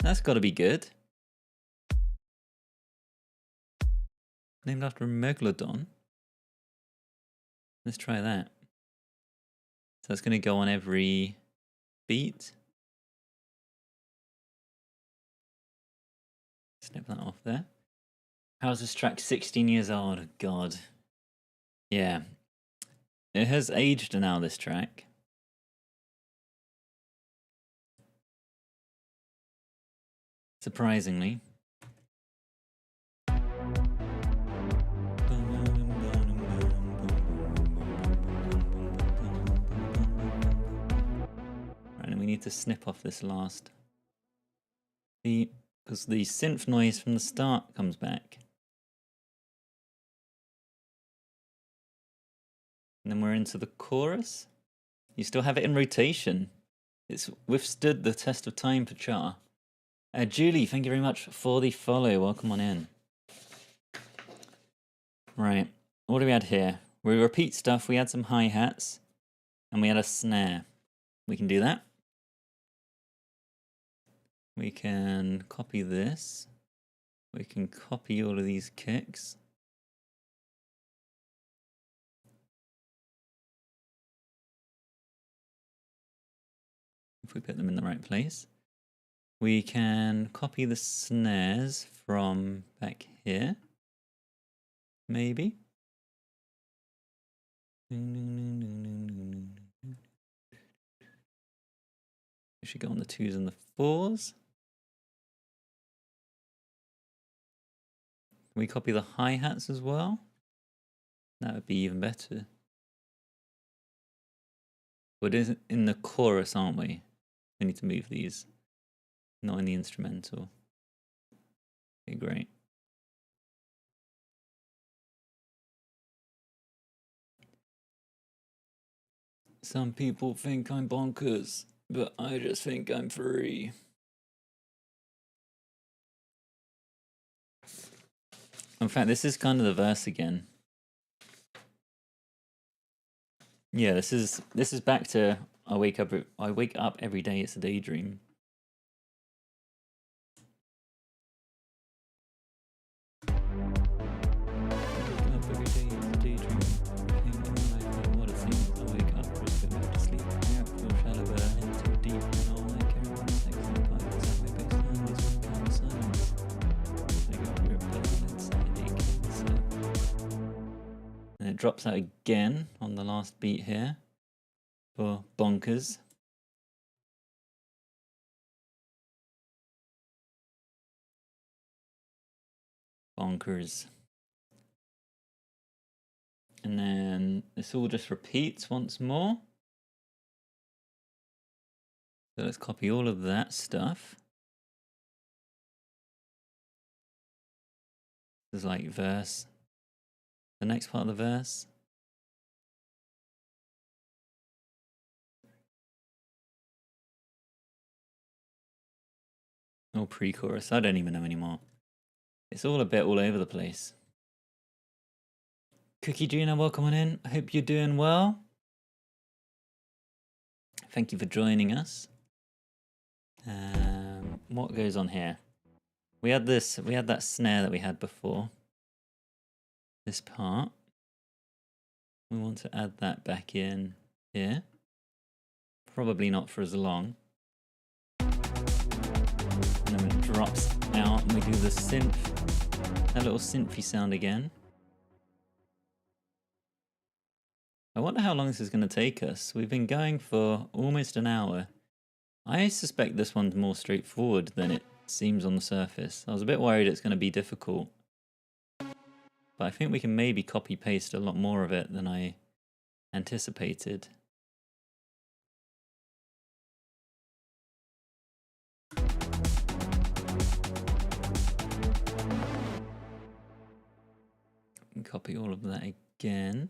That's got to be good. Named after a megalodon. Let's try that. So that's going to go on every beat. Snip that off there. How's this track 16 years old? God. Yeah. It has aged now, this track. Surprisingly. Right, and we need to snip off this last beat because the synth noise from the start comes back. And then we're into the chorus. You still have it in rotation. It's withstood the test of time for Char. Julie, thank you very much for the follow. Welcome on in. Right, what do we add here? We repeat stuff. We add some hi-hats. And we add a snare. We can do that. We can copy this. We can copy all of these kicks. If we put them in the right place. We can copy the snares from back here. Maybe. We should go on the 2s and the 4s. Can we copy the hi-hats as well? That would be even better. But it is in the chorus, aren't we? We need to move these. Not in the instrumental. Okay, great. Some people think I'm bonkers, but I just think I'm free. In fact, this is kind of the verse again. Yeah, this is back to I wake up every day, it's a daydream. And it drops out again on the last beat here for Bonkers. Bonkers. And then this all just repeats once more. So let's copy all of that stuff. This is like verse. The next part of the verse. or pre-chorus. I don't even know anymore. It's all a bit all over the place. Cookie Gina, welcome on in. I hope you're doing well. Thank you for joining us. What goes on here? We had that snare that we had before. This part. We want to add that back in here. Probably not for as long. And then it drops out and we do the synth, that little synthy sound again. I wonder how long this is going to take us. We've been going for almost an hour. I suspect this one's more straightforward than it seems on the surface. I was a bit worried it's going to be difficult. But I think we can maybe copy paste a lot more of it than I anticipated. Copy all of that again.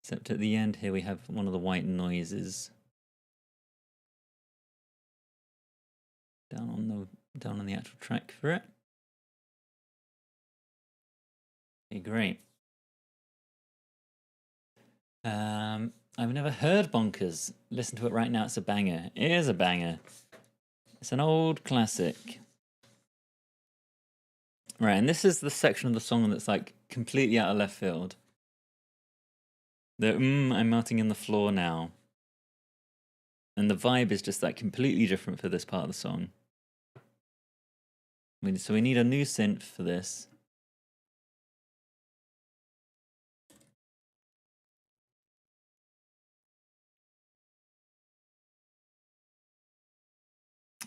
Except at the end here we have one of the white noises. Down on the actual track for it. Okay, great. I've never heard Bonkers. Listen to it right now, it's a banger. It is a banger. It's an old classic. Right, and this is the section of the song that's like completely out of left field. The I'm melting in the floor now. And the vibe is just like completely different for this part of the song. So we need a new synth for this.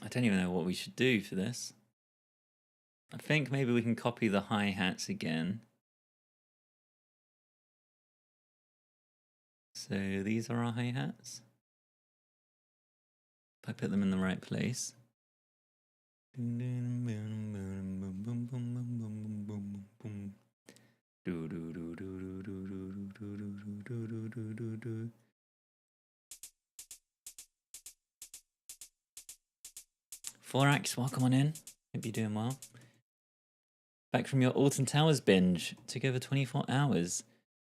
I don't even know what we should do for this. I think maybe we can copy the hi-hats again. So these are our hi-hats. If I put them in the right place. Forax, welcome on in. Hope you're doing well. Back from your Alton Towers binge. Took over 24 hours.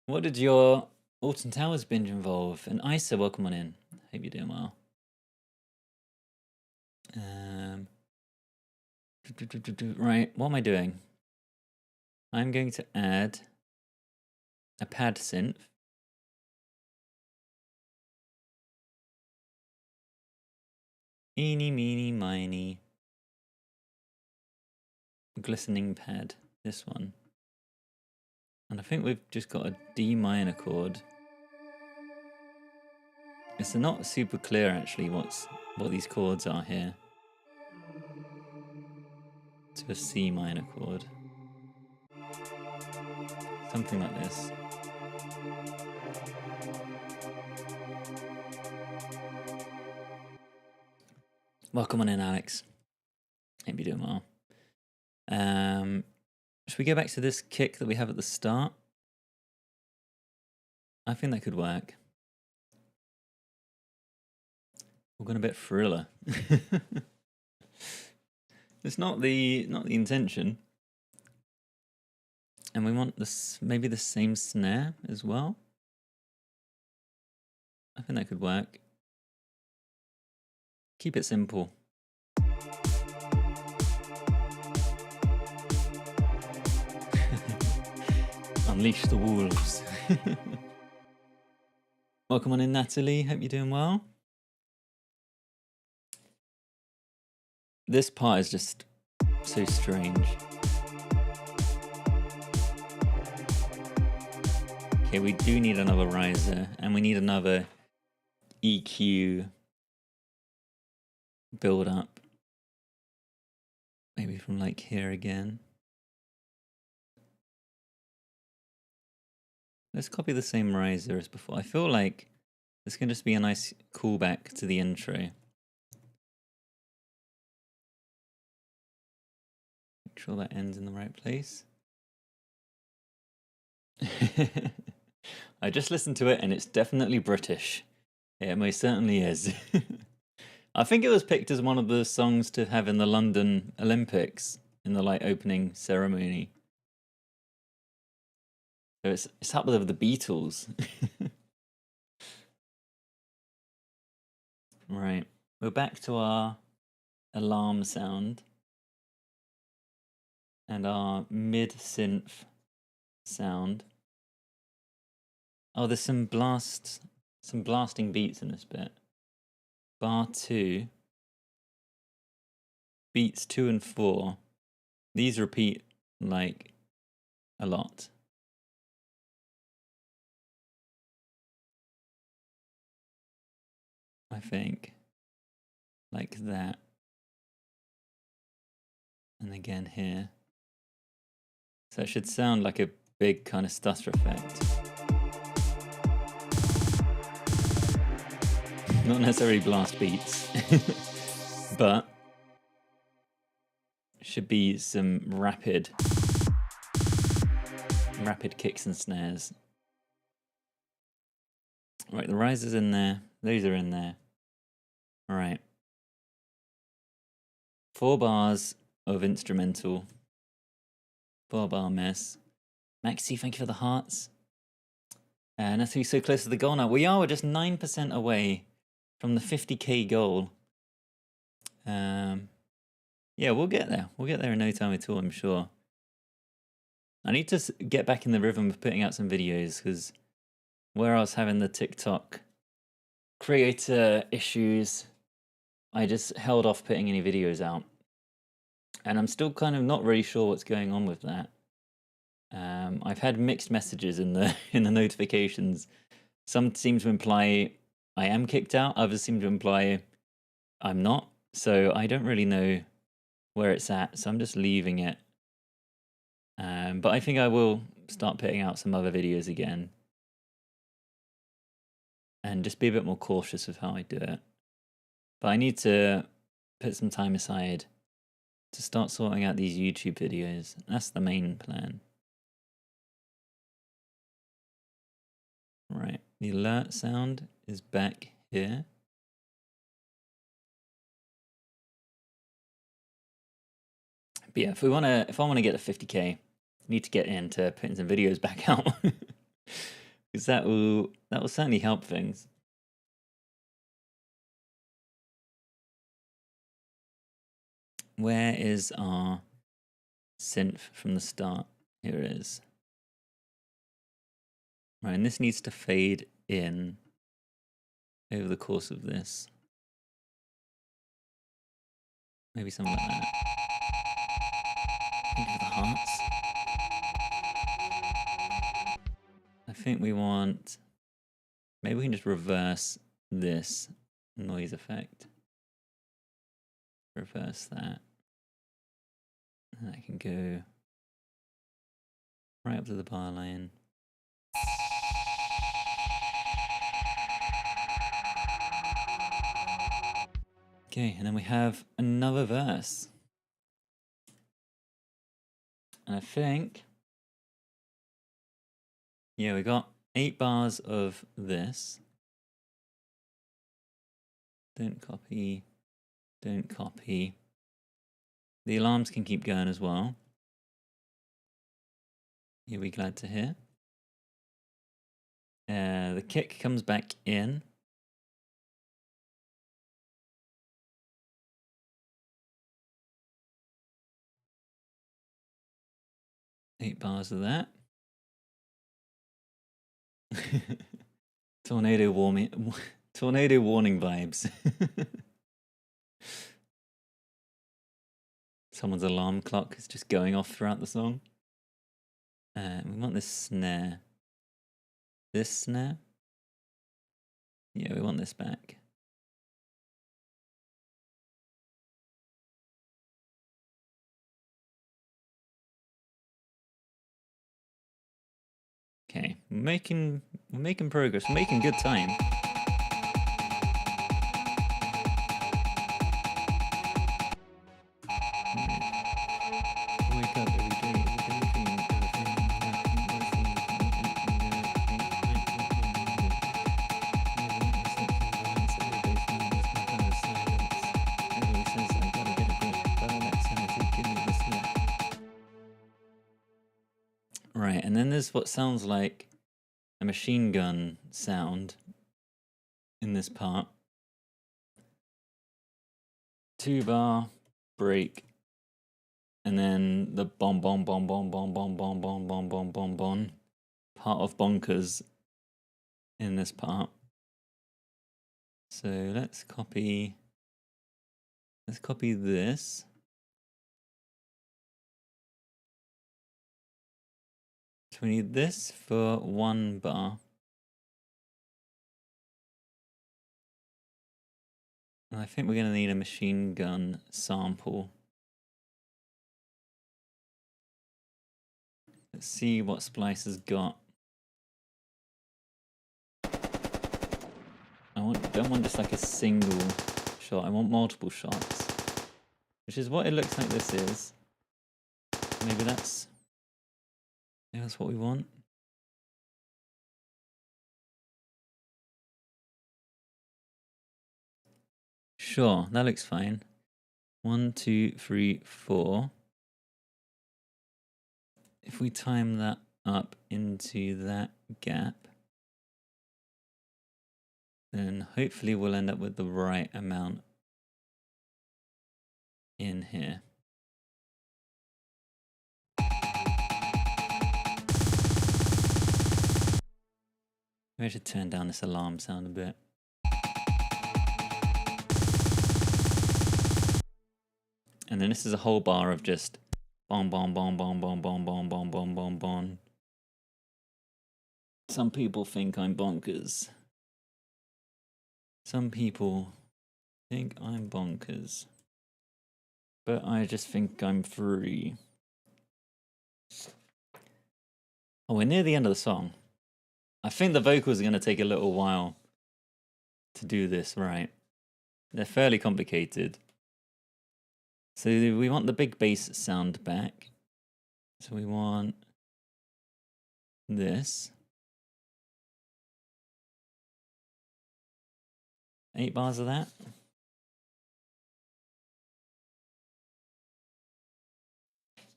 What did your Alton Towers binge involve? And Isa, welcome on in. Hope you're doing well. Right, what am I doing? I'm going to add a pad synth. Eeny, meeny, miny. Glistening pad, this one. And I think we've just got a D minor chord. It's not super clear actually what these chords are here. To a C minor chord. Something like this. Welcome on in, Alex. Hope you're doing well. Should we go back to this kick that we have at the start? I think that could work. We're going a bit thriller. It's not the intention. And we want this maybe the same snare as well. I think that could work. Keep it simple. Unleash the wolves. Welcome on in, Natalie. Hope you're doing well. This part is just so strange. Okay, we do need another riser, and we need another EQ build up. Maybe from like here again. Let's copy the same riser as before. I feel like this can just be a nice callback to the intro. Make sure that ends in the right place. I just listened to it and it's definitely British. Yeah, it most certainly is. I think it was picked as one of the songs to have in the London Olympics in the like opening ceremony. So it's up with the Beatles. Right, we're back to our alarm sound and our mid-synth sound. Oh, there's some blasting beats in this bit. Bar 2, beats 2 and 4. These repeat like a lot. I think like that. And again here. So it should sound like a big kind of stutter effect. Not necessarily blast beats, but should be some rapid kicks and snares. Right, the risers in there, those are in there. All right. 4 bars of instrumental. 4-bar mess. Maxi, thank you for the hearts. And that's so close to the goal now. We are, we're just 9% away from the 50k goal. Yeah, we'll get there. We'll get there in no time at all, I'm sure. I need to get back in the rhythm of putting out some videos, because where I was having the TikTok creator issues, I just held off putting any videos out. And I'm still kind of not really sure what's going on with that. I've had mixed messages in the notifications. Some seem to imply I am kicked out, others seem to imply I'm not. So I don't really know where it's at, so I'm just leaving it. But I think I will start putting out some other videos again. And just be a bit more cautious of how I do it. But I need to put some time aside to start sorting out these YouTube videos. That's the main plan. Right, the alert sound is back here. But yeah, if I want to get to 50k, I need to get into putting some videos back out. Because that will certainly help things. Where is our synth from the start? Here it is. Right, and this needs to fade in over the course of this. Maybe something like that. Think of the hearts. I think we want... Maybe we can just reverse this noise effect. Reverse that. And I can go right up to the bar line. Okay, and then we have another verse. And I think, yeah, we got 8 bars of this. Don't copy. Don't copy. The alarms can keep going as well. You'll be glad to hear. The kick comes back in. Eight bars of that. Tornado warning vibes. Someone's alarm clock is just going off throughout the song. We want this snare. This snare? Yeah, we want this back. Okay, we're making progress. We're making good time. Wake up every day. Right, and then there's what sounds like a machine gun sound in this part. 2-bar, break, and then the bomb, bomb, bomb, bomb, bomb, bomb, bomb, bomb, bomb, bomb, bomb, bomb, part of Bonkers in this part. So let's copy this. So we need this for 1 bar. And I think we're going to need a machine gun sample. Let's see what Splice has got. Don't want just like a single shot. I want multiple shots, which is what it looks like this is. Maybe that's what we want. Sure, that looks fine. 1, 2, 3, 4. If we time that up into that gap, then hopefully we'll end up with the right amount in here. Maybe I should turn down this alarm sound a bit. And then this is a whole bar of just bomb, bomb, bomb, bomb, bomb, bomb, bomb, bomb, bomb, bomb, bomb. Some people think I'm bonkers. Some people think I'm bonkers. But I just think I'm free. Oh, we're near the end of the song. I think the vocals are going to take a little while to do this right. They're fairly complicated. So we want the big bass sound back. So we want this. 8 bars of that.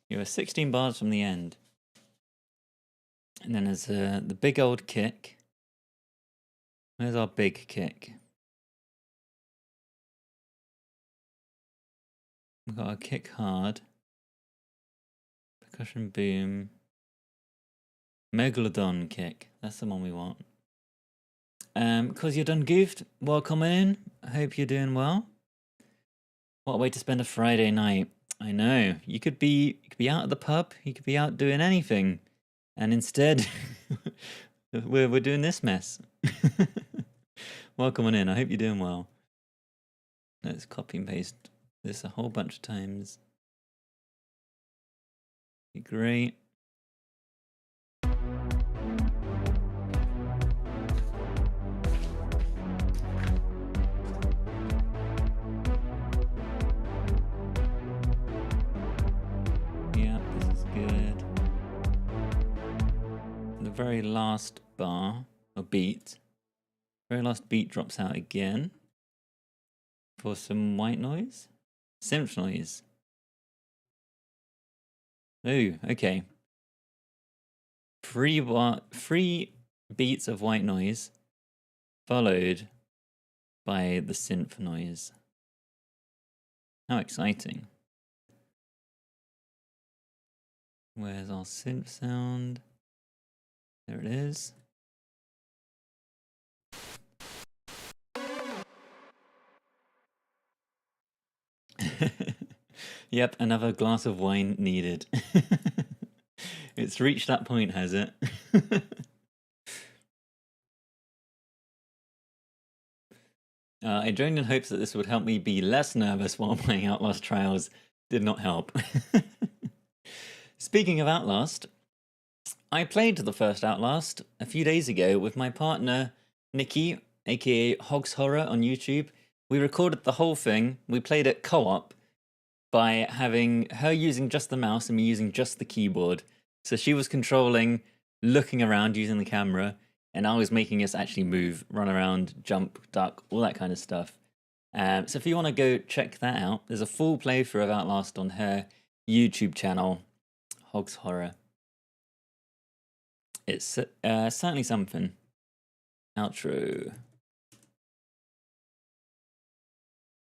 You have 16 bars from the end. And then there's the big old kick. Where's our big kick? We've got a kick hard. Percussion boom. Megalodon kick. That's the one we want. Cause you're done goofed. Welcome in. I hope you're doing well. What a way to spend a Friday night. I know. You could be out at the pub. You could be out doing anything. And instead, we're doing this mess. Welcome on in. I hope you're doing well. Let's copy and paste this a whole bunch of times. Be great. Yeah, this is good. The very last bar, or beat, very last beat drops out again for some white noise, synth noise. Oh, okay. 3 beats of white noise, followed by the synth noise. How exciting. Where's our synth sound? There it is. Yep, another glass of wine needed. It's reached that point, has it? I joined in hopes that this would help me be less nervous while playing Outlast Trials. Did not help. Speaking of Outlast, I played the first Outlast a few days ago with my partner, Nikki, aka Hogs Horror on YouTube. We recorded the whole thing. We played it co-op by having her using just the mouse and me using just the keyboard. So she was controlling, looking around using the camera, and I was making us actually move, run around, jump, duck, all that kind of stuff. So if you want to go check that out, there's a full playthrough of Outlast on her YouTube channel, Hogs Horror. It's certainly something. Outro.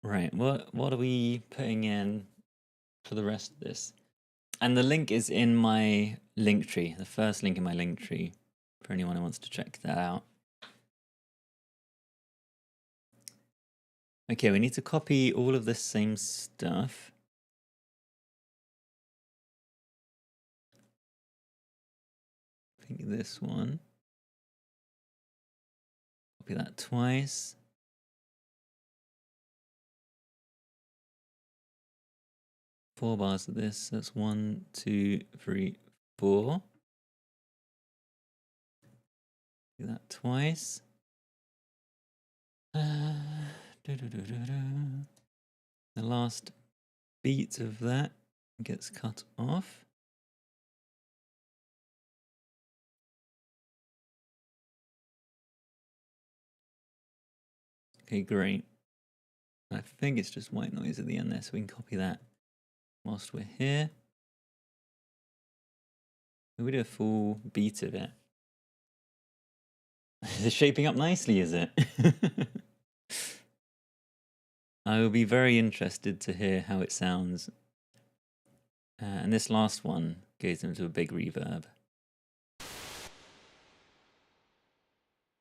Right, what are we putting in for the rest of this? And the link is in my link tree, the first link in my link tree, for anyone who wants to check that out. Okay, we need to copy all of the same stuff. I think this one. Copy that twice. Four bars of this. That's 1, 2, 3, 4. Do that twice. The last beat of that gets cut off. Okay, great. I think it's just white noise at the end there, so we can copy that whilst we're here. We do a full beat of it. It's shaping up nicely, is it? I will be very interested to hear how it sounds. And this last one goes into a big reverb.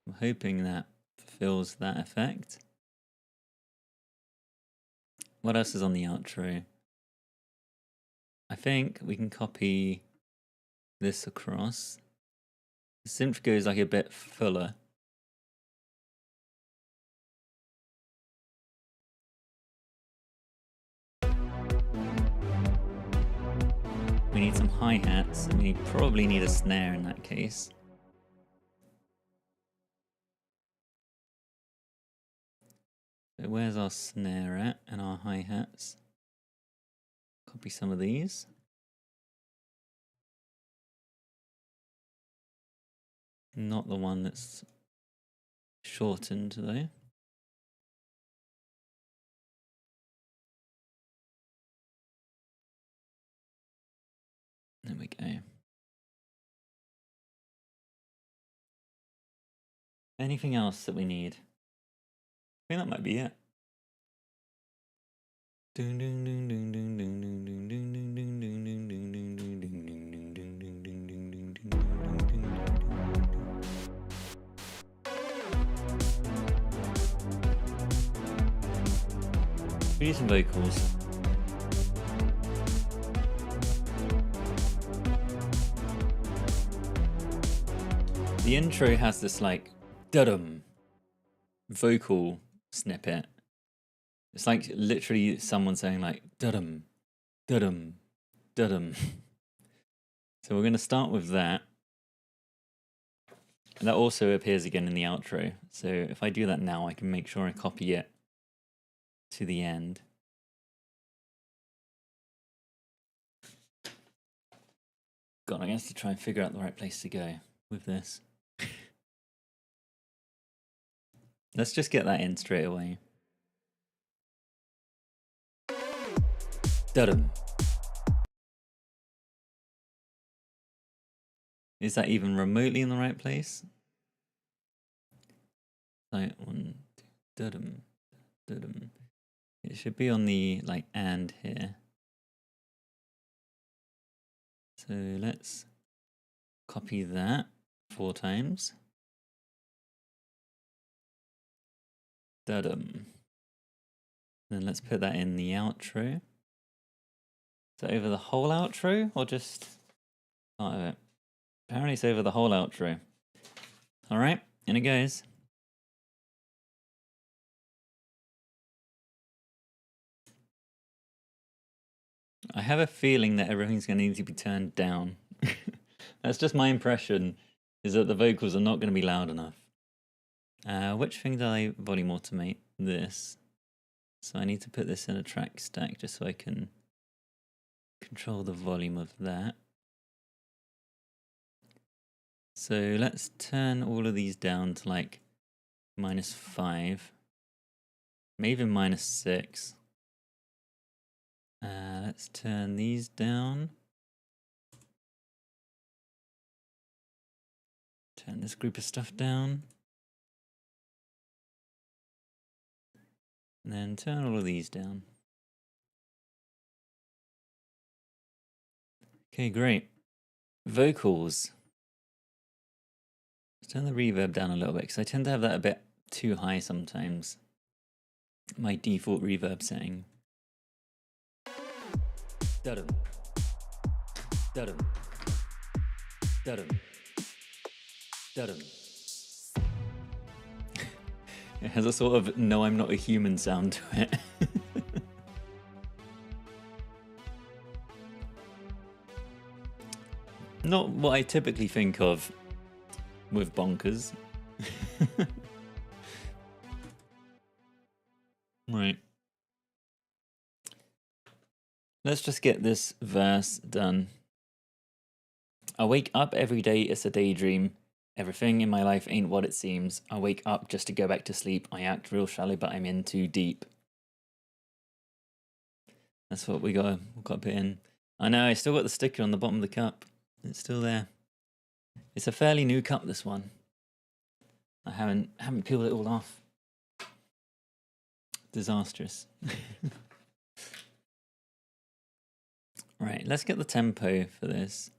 I'm hoping that fulfills that effect. What else is on the outro? I think we can copy this across. The synth goes like a bit fuller. We need some hi-hats, and we probably need a snare in that case. So where's our snare at and our hi-hats? Copy some of these. Not the one that's shortened though. There we go. Anything else that we need? I think that might be it. We need some vocals. The intro has this like dum vocal snippet. It's like literally someone saying like dum dum dum. So we're going to start with that. And that also appears again in the outro. So if I do that now, I can make sure I copy it to the end. God, I have to try and figure out the right place to go with this. Let's just get that in straight away. Dum. Is that even remotely in the right place? Like 1, 2, dum, dum. It should be on the like and here. So let's copy that 4 times. Dum. Then let's put that in the outro. Is that over the whole outro or just part of it? Apparently it's over the whole outro. All right, in it goes. I have a feeling that everything's going to need to be turned down. That's just my impression, is that the vocals are not going to be loud enough. Which thing did I volume automate? This. So I need to put this in a track stack just so I can control the volume of that. So let's turn all of these down to like -5, maybe -6. Let's turn these down. Turn this group of stuff down. And then turn all of these down. Okay, great. Vocals. Let's turn the reverb down a little bit because I tend to have that a bit too high sometimes. My default reverb setting. Da-dum. Da-dum. Da-dum. Da-dum. It has a sort of "no, I'm not a human" sound to it. Not what I typically think of with Bonkers. Right. Let's just get this verse done. I wake up every day, it's a daydream. Everything in my life ain't what it seems. I wake up just to go back to sleep. I act real shallow, but I'm in too deep. That's what we got to put in. I know, I still got the sticker on the bottom of the cup. It's still there. It's a fairly new cup, this one. I haven't peeled it all off. Disastrous. Right, let's get the tempo for this.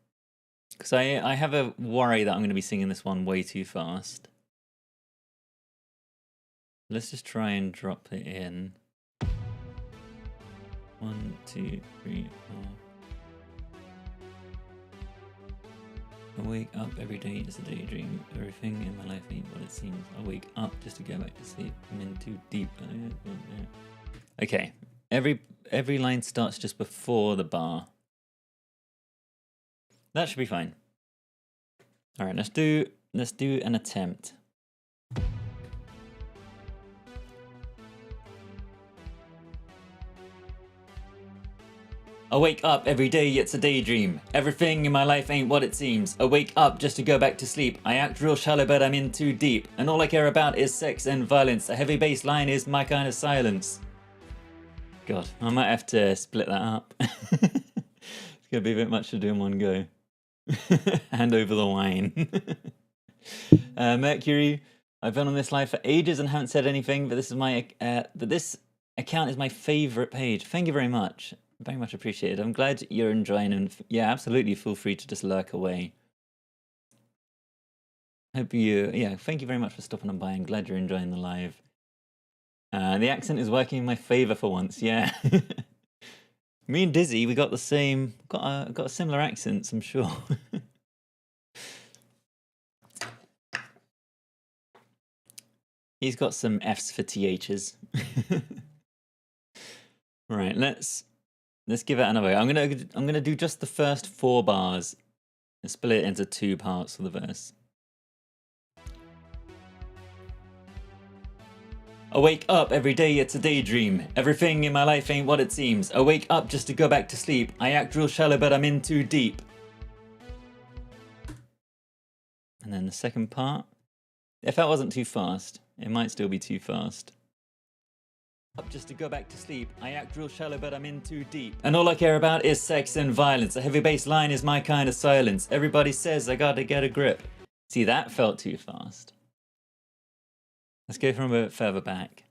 Because I have a worry that I'm going to be singing this one way too fast. Let's just try and drop it in. 1, 2, 3, 4. I wake up every day, it's a daydream. Everything in my life ain't what it seems. I wake up just to go back to sleep. I'm in too deep. Okay, every line starts just before the bar. That should be fine. All right, let's do an attempt. I wake up every day, it's a daydream. Everything in my life ain't what it seems. I wake up just to go back to sleep. I act real shallow, but I'm in too deep. And all I care about is sex and violence. A heavy bass line is my kind of silence. God, I might have to split that up. It's gonna be a bit much to do in one go. Hand over the wine. Mercury, I've been on this live for ages and haven't said anything, but this account is my favorite page. Thank you very much. Very much appreciated. I'm glad you're enjoying, and yeah, absolutely feel free to just lurk away. Thank you very much for stopping on by. I'm glad you're enjoying the live. The accent is working in my favor for once, yeah. Me and Dizzy, we got the same, got a similar accents, I'm sure. He's got some F's for THs. Right, let's give it another way. I'm gonna do just the first 4 bars and split it into 2 parts for the verse. I wake up every day, it's a daydream. Everything in my life ain't what it seems. I wake up just to go back to sleep. I act real shallow, but I'm in too deep. And then the second part. If that wasn't too fast, it might still be too fast. Up just to go back to sleep. I act real shallow, but I'm in too deep. And all I care about is sex and violence. A heavy bass line is my kind of silence. Everybody says I gotta get a grip. See, that felt too fast. Let's go from a bit further back.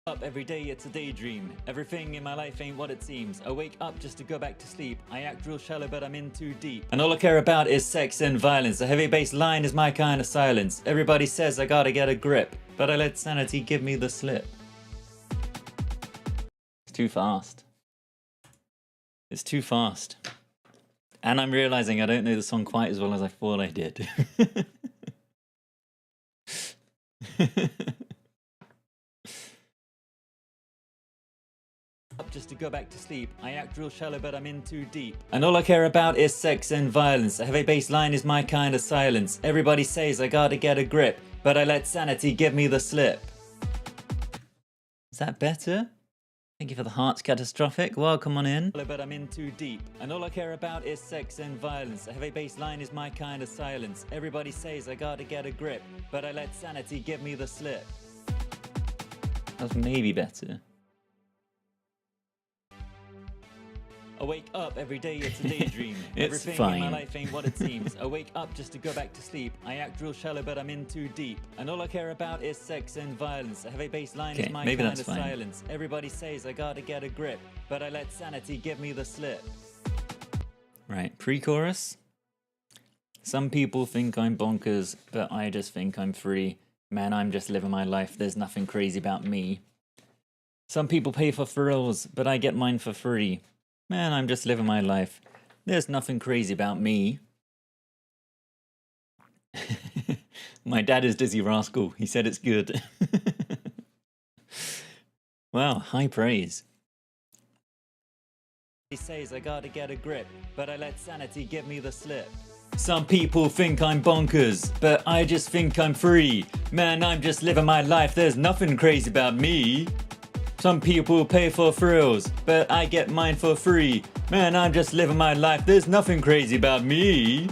Up every day, it's a daydream. Everything in my life ain't what it seems. I wake up just to go back to sleep. I act real shallow, but I'm in too deep. And all I care about is sex and violence. A heavy bass line is my kind of silence. Everybody says I gotta get a grip, but I let sanity give me the slip. It's too fast. It's too fast. And I'm realizing I don't know the song quite as well as I thought I did. Up just to go back to sleep. I act real shallow, but I'm in too deep. And all I care about is sex and violence. A heavy bass line is my kind of silence. Everybody says I gotta get a grip, but I let sanity give me the slip. Is that better? Thank you for the hearts, Catastrophic. Welcome on in. But I'm in too deep. And all I care about is sex and violence. A heavy bass line is my kind of silence. Everybody says I gotta get a grip, but I let sanity give me the slip. That's maybe better. I wake up every day, it's a daydream. It's Everything in fine. my life ain't what it seems. I wake up just to go back to sleep. I act real shallow, but I'm in too deep. And all I care about is sex and violence. A heavy bass line Okay, is my maybe kind that's of fine. silence. Everybody says I gotta get a grip, but I let sanity give me the slip. Right, pre-chorus. Some people think I'm bonkers, but I just think I'm free. Man, I'm just living my life. There's nothing crazy about me. Some people pay for thrills, but I get mine for free. Man, I'm just living my life. There's nothing crazy about me. My dad is Dizzy Rascal. He said it's good. Wow, high praise. He says I gotta get a grip, but I let sanity give me the slip. Some people think I'm bonkers, but I just think I'm free. Man, I'm just living my life. There's nothing crazy about me. Some people pay for thrills, but I get mine for free. Man, I'm just living my life. There's nothing crazy about me.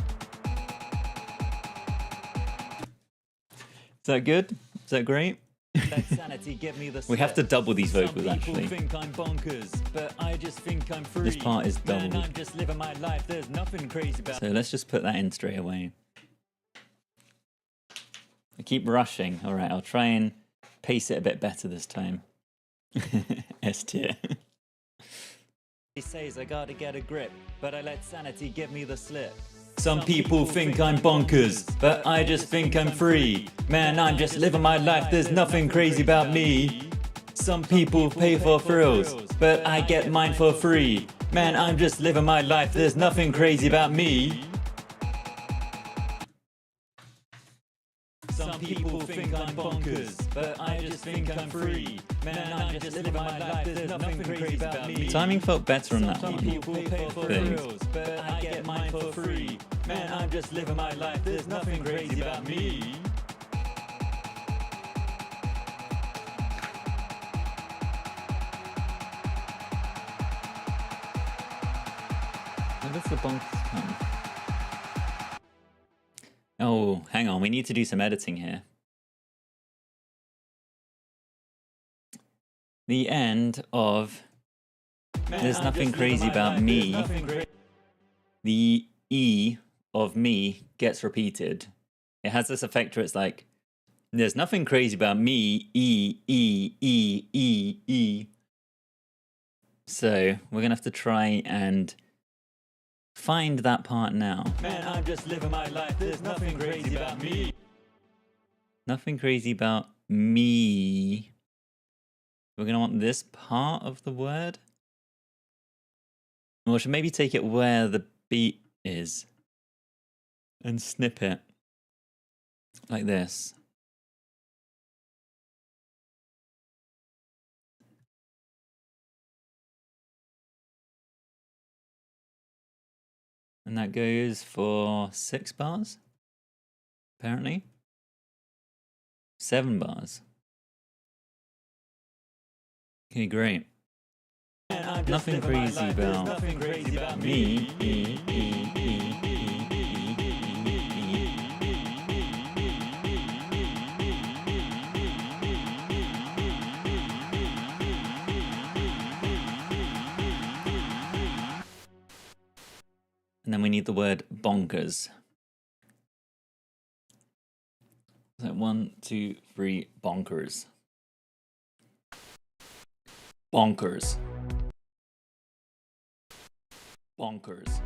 Is that good? Is that great? Let sanity give me the slip. We have to double these vocals, Some people actually. think I'm bonkers, but I just think I'm free. This part is Man, doubled. I'm just living my life. There's nothing crazy about. So let's just put that in straight away. I keep rushing. All right, I'll try and pace it a bit better this time. S tier. He says I gotta get a grip, but I let sanity give me the slip. Some people think I'm bonkers, but I just think I'm free. Man, I'm just living my life. There's nothing crazy about me. Some people pay for thrills, but I get mine for free. Man, I'm just living my life. There's nothing crazy about me. Some people think I'm bonkers, but I just think I'm free. Man, I'm just living my life. There's nothing crazy about me. Timing felt better on that Some one. people pay for Thanks. thrills, but I get mine for free. Man, I'm just living my life. There's nothing crazy about me. Where does the bonkers come? Oh, hang on. We need to do some editing here. The end of There's nothing crazy about me. The E of me gets repeated. It has this effect where it's like, there's nothing crazy about me. E, E, E, E, E. So we're going to have to try and find that part now. Man, I'm just living my life. There's nothing crazy about me. Nothing crazy about me. We're going to want this part of the word. Or we should maybe take it where the beat is and snip it like this. And that goes for 6 bars, apparently. 7 bars. Okay, great. Nothing crazy about Nothing crazy about me. And then we need the word bonkers. So 1, 2, 3, bonkers. Bonkers. Bonkers.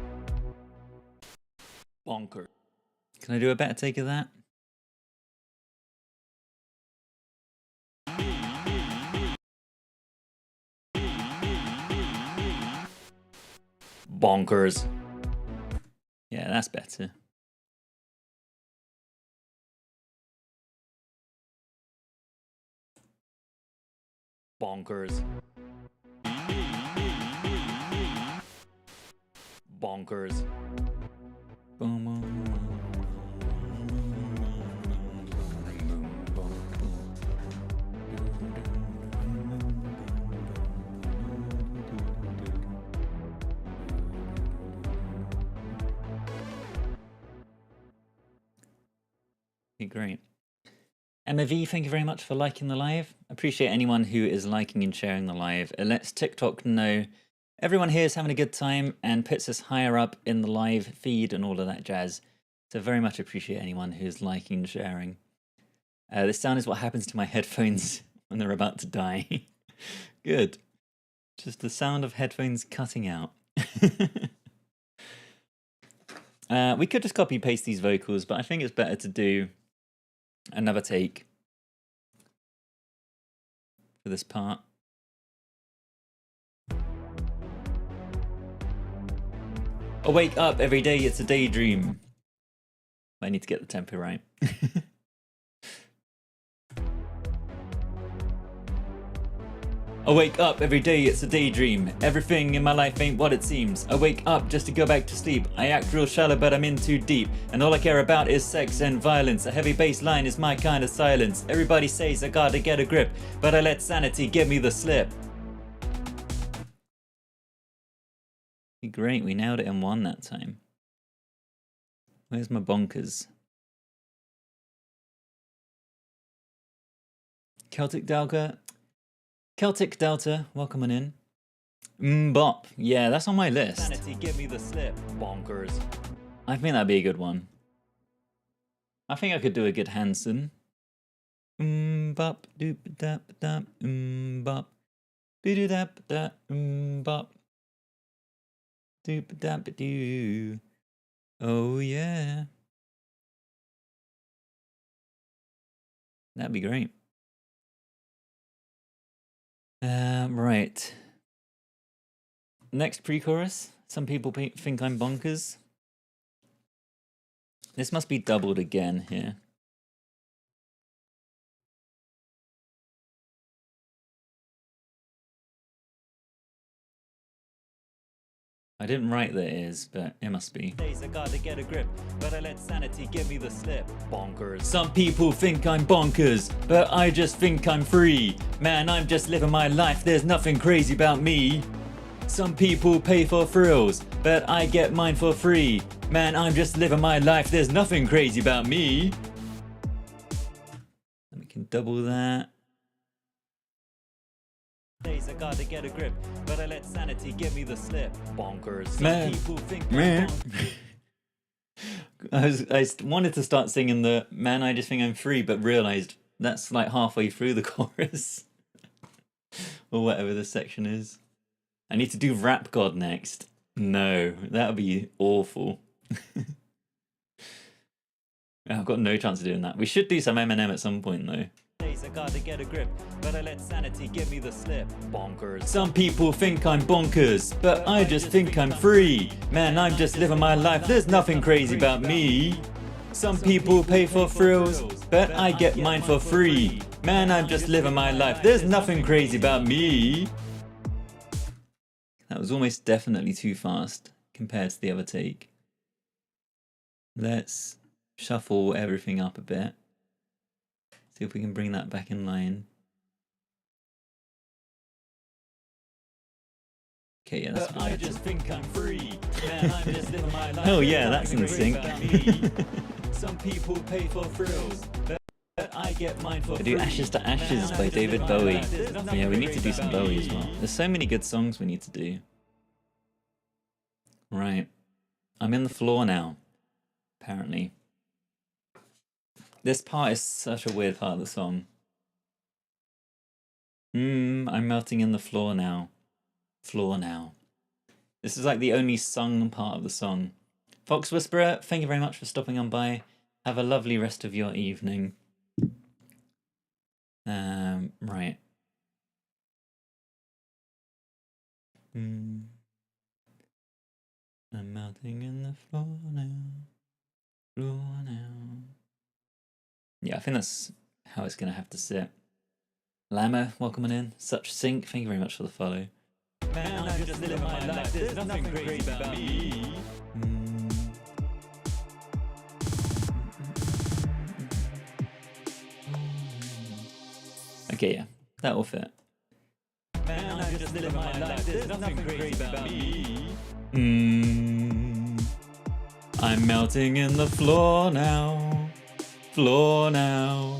Bonkers. Can I do a better take of that? Bonkers. Yeah, that's better. Bonkers. Bonkers. Boom, boom, okay, great. Emma V, thank you very much for liking the live. Appreciate anyone who is liking and sharing the live. It lets TikTok know Everyone here is having a good time and puts us higher up in the live feed and all of that jazz. So very much appreciate anyone who's liking and sharing. This sound is what happens to my headphones when they're about to die. Good. Just the sound of headphones cutting out. We could just copy paste these vocals, but I think it's better to do another take for this part. I wake up every day, it's a daydream. I need to get the tempo right. I wake up every day, it's a daydream. Everything in my life ain't what it seems. I wake up just to go back to sleep. I act real shallow, but I'm in too deep. And all I care about is sex and violence. A heavy bass line is my kind of silence. Everybody says I gotta get a grip, but I let sanity give me the slip. Great, we nailed it in one that time. Where's my bonkers? Celtic Delta, welcome on in. Bop, yeah, that's on my list. Sanity, give me the slip. Bonkers. I think that'd be a good one. I think I could do a good Hanson. Bop, doop dap dap, bop, bidoo dap dap, bop, doop dap doo. Oh yeah, that'd be great. Right. Next pre-chorus. Some people think I'm bonkers. This must be doubled again here. I didn't write that it is, but it must be. Days I gotta get a grip, but I let sanity give me the slip. Bonkers. Some people think I'm bonkers, but I just think I'm free. Man, I'm just living my life, there's nothing crazy about me. Some people pay for thrills, but I get mine for free. Man, I'm just living my life, there's nothing crazy about me. We can double that. Days I gotta get a grip, but I let sanity give me the slip. Bonkers. Some people think I wanted to start singing the "Man, I just think I'm free," but realized that's like halfway through the chorus. Or whatever this section is. I need to do Rap God next. No, that would be awful. I've got no chance of doing that. We should do some Eminem at some point though. I gotta get a grip, but I let sanity give me the slip. Bonkers. Some people think I'm bonkers, but I just think I'm free. Man, I'm just living my life, there's nothing crazy about me. Some people pay for thrills, but I get mine for free. Man, I'm just living my life, there's nothing crazy about me. That was almost definitely too fast compared to the other take. Let's shuffle everything up a bit. See if we can bring that back in line. Okay, yeah, that's I just think I'm free. Man, I'm just living my life. Oh yeah, that's in sync. Some people pay for thrills, but I get mine for free. I do Ashes to Ashes by David Bowie. Yeah, we need to do some Bowie as well. There's so many good songs we need to do. Right. I'm in the floor now, apparently. This part is such a weird part of the song. I'm melting in the floor now. Floor now. This is like the only sung part of the song. Fox Whisperer, thank you very much for stopping on by. Have a lovely rest of your evening. Right. I'm melting in the floor now. Floor now. Yeah, I think that's how it's going to have to sit. Lama, welcome on in. Such sync, thank you very much for the follow. Man, I'm just living my life, there's nothing crazy about me. Okay, yeah, that will fit. Man, I'm just living my life, there's nothing crazy about me. I'm melting in the floor now. Floor now.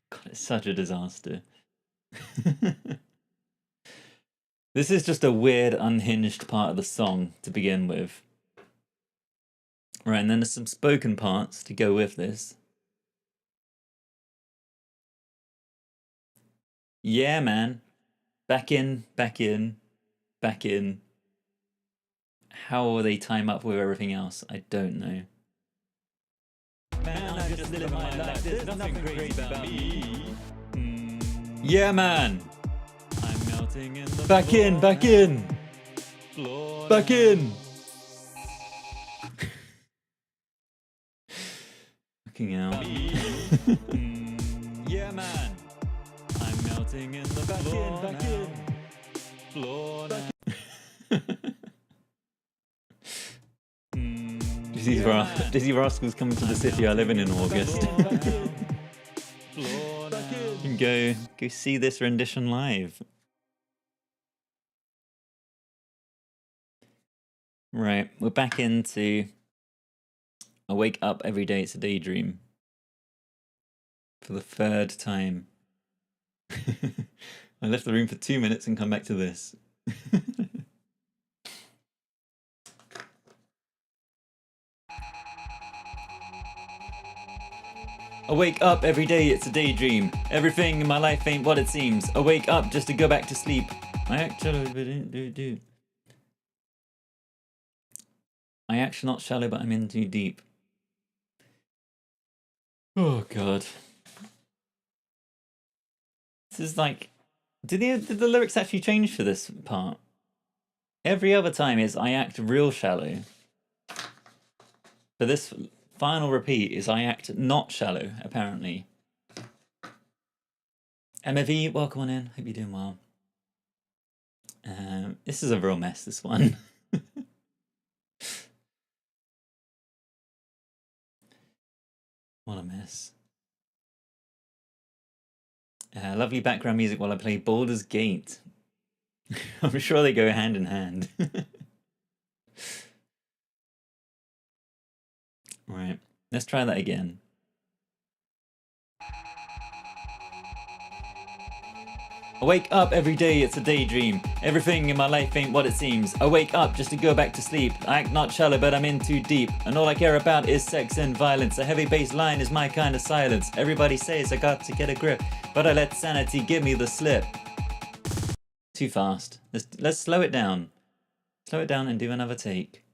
God, it's such a disaster. This is just a weird, unhinged part of the song to begin with. Right, and then there's some spoken parts to go with this. Yeah, man. Back in, back in, back in. How will they time up with everything else? I don't know. Man, I'm just living my life. There's nothing crazy about me. Yeah, man. I'm melting in the back in, back in. Back in. Fucking hell. Yeah, man. I'm melting in the back in, back in. Floor now. Dizzy Rascals coming to the city I live in August. You can go see this rendition live. Right, we're back into I wake up every day, it's a daydream. For the third time. I left the room for 2 minutes and come back to this. I wake up every day, it's a daydream. Everything in my life ain't what it seems. I wake up just to go back to sleep. I actually not shallow, but I'm in too deep. Oh god. This is like, did the lyrics actually change for this part? Every other time is I act real shallow. But this final repeat is I act not shallow, apparently. MV, welcome on in. Hope you're doing well. This is a real mess, this one. What a mess. Lovely background music while I play Baldur's Gate. I'm sure they go hand in hand. Right, let's try that again. I wake up every day, it's a daydream. Everything in my life ain't what it seems. I wake up just to go back to sleep. I act not shallow, but I'm in too deep. And all I care about is sex and violence. A heavy bass line is my kind of silence. Everybody says I got to get a grip, but I let sanity give me the slip. Too fast. Let's slow it down. Slow it down and do another take.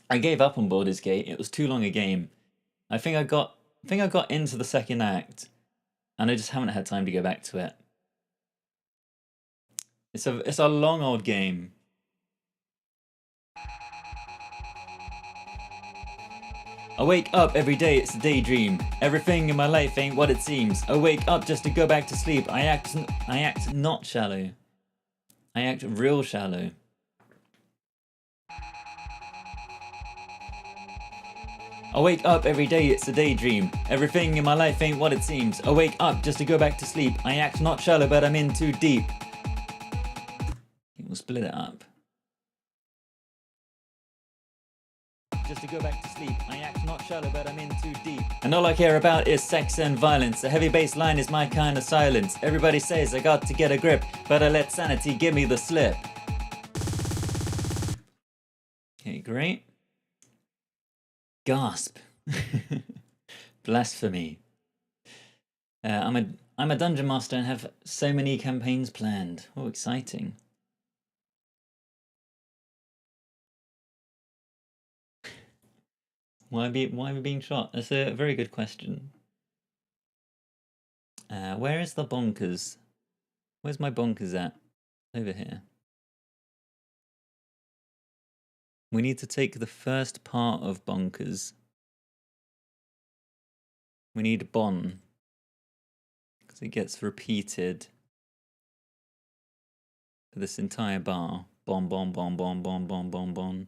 I gave up on Baldur's Gate. It was too long a game. I think I got into the second act, and I just haven't had time to go back to it. It's a long old game. I wake up every day, it's a daydream. Everything in my life ain't what it seems. I wake up just to go back to sleep. I act not shallow. I act real shallow. I wake up every day, it's a daydream. Everything in my life ain't what it seems. I wake up just to go back to sleep. I act not shallow, but I'm in too deep. We'll split it up. Just to go back to sleep. I act not shallow, but I'm in too deep. And all I care about is sex and violence. A heavy bass line is my kind of silence. Everybody says I got to get a grip, but I let sanity give me the slip. Okay, great. Gasp. Blasphemy. I'm a dungeon master and have so many campaigns planned. Oh, exciting. Why are we being shot? That's a very good question. Where is the bonkers? Where's my bonkers at? Over here. We need to take the first part of bonkers. We need bon, because it gets repeated for this entire bar. Bon, bon, bon, bon, bon, bon, bon, bon.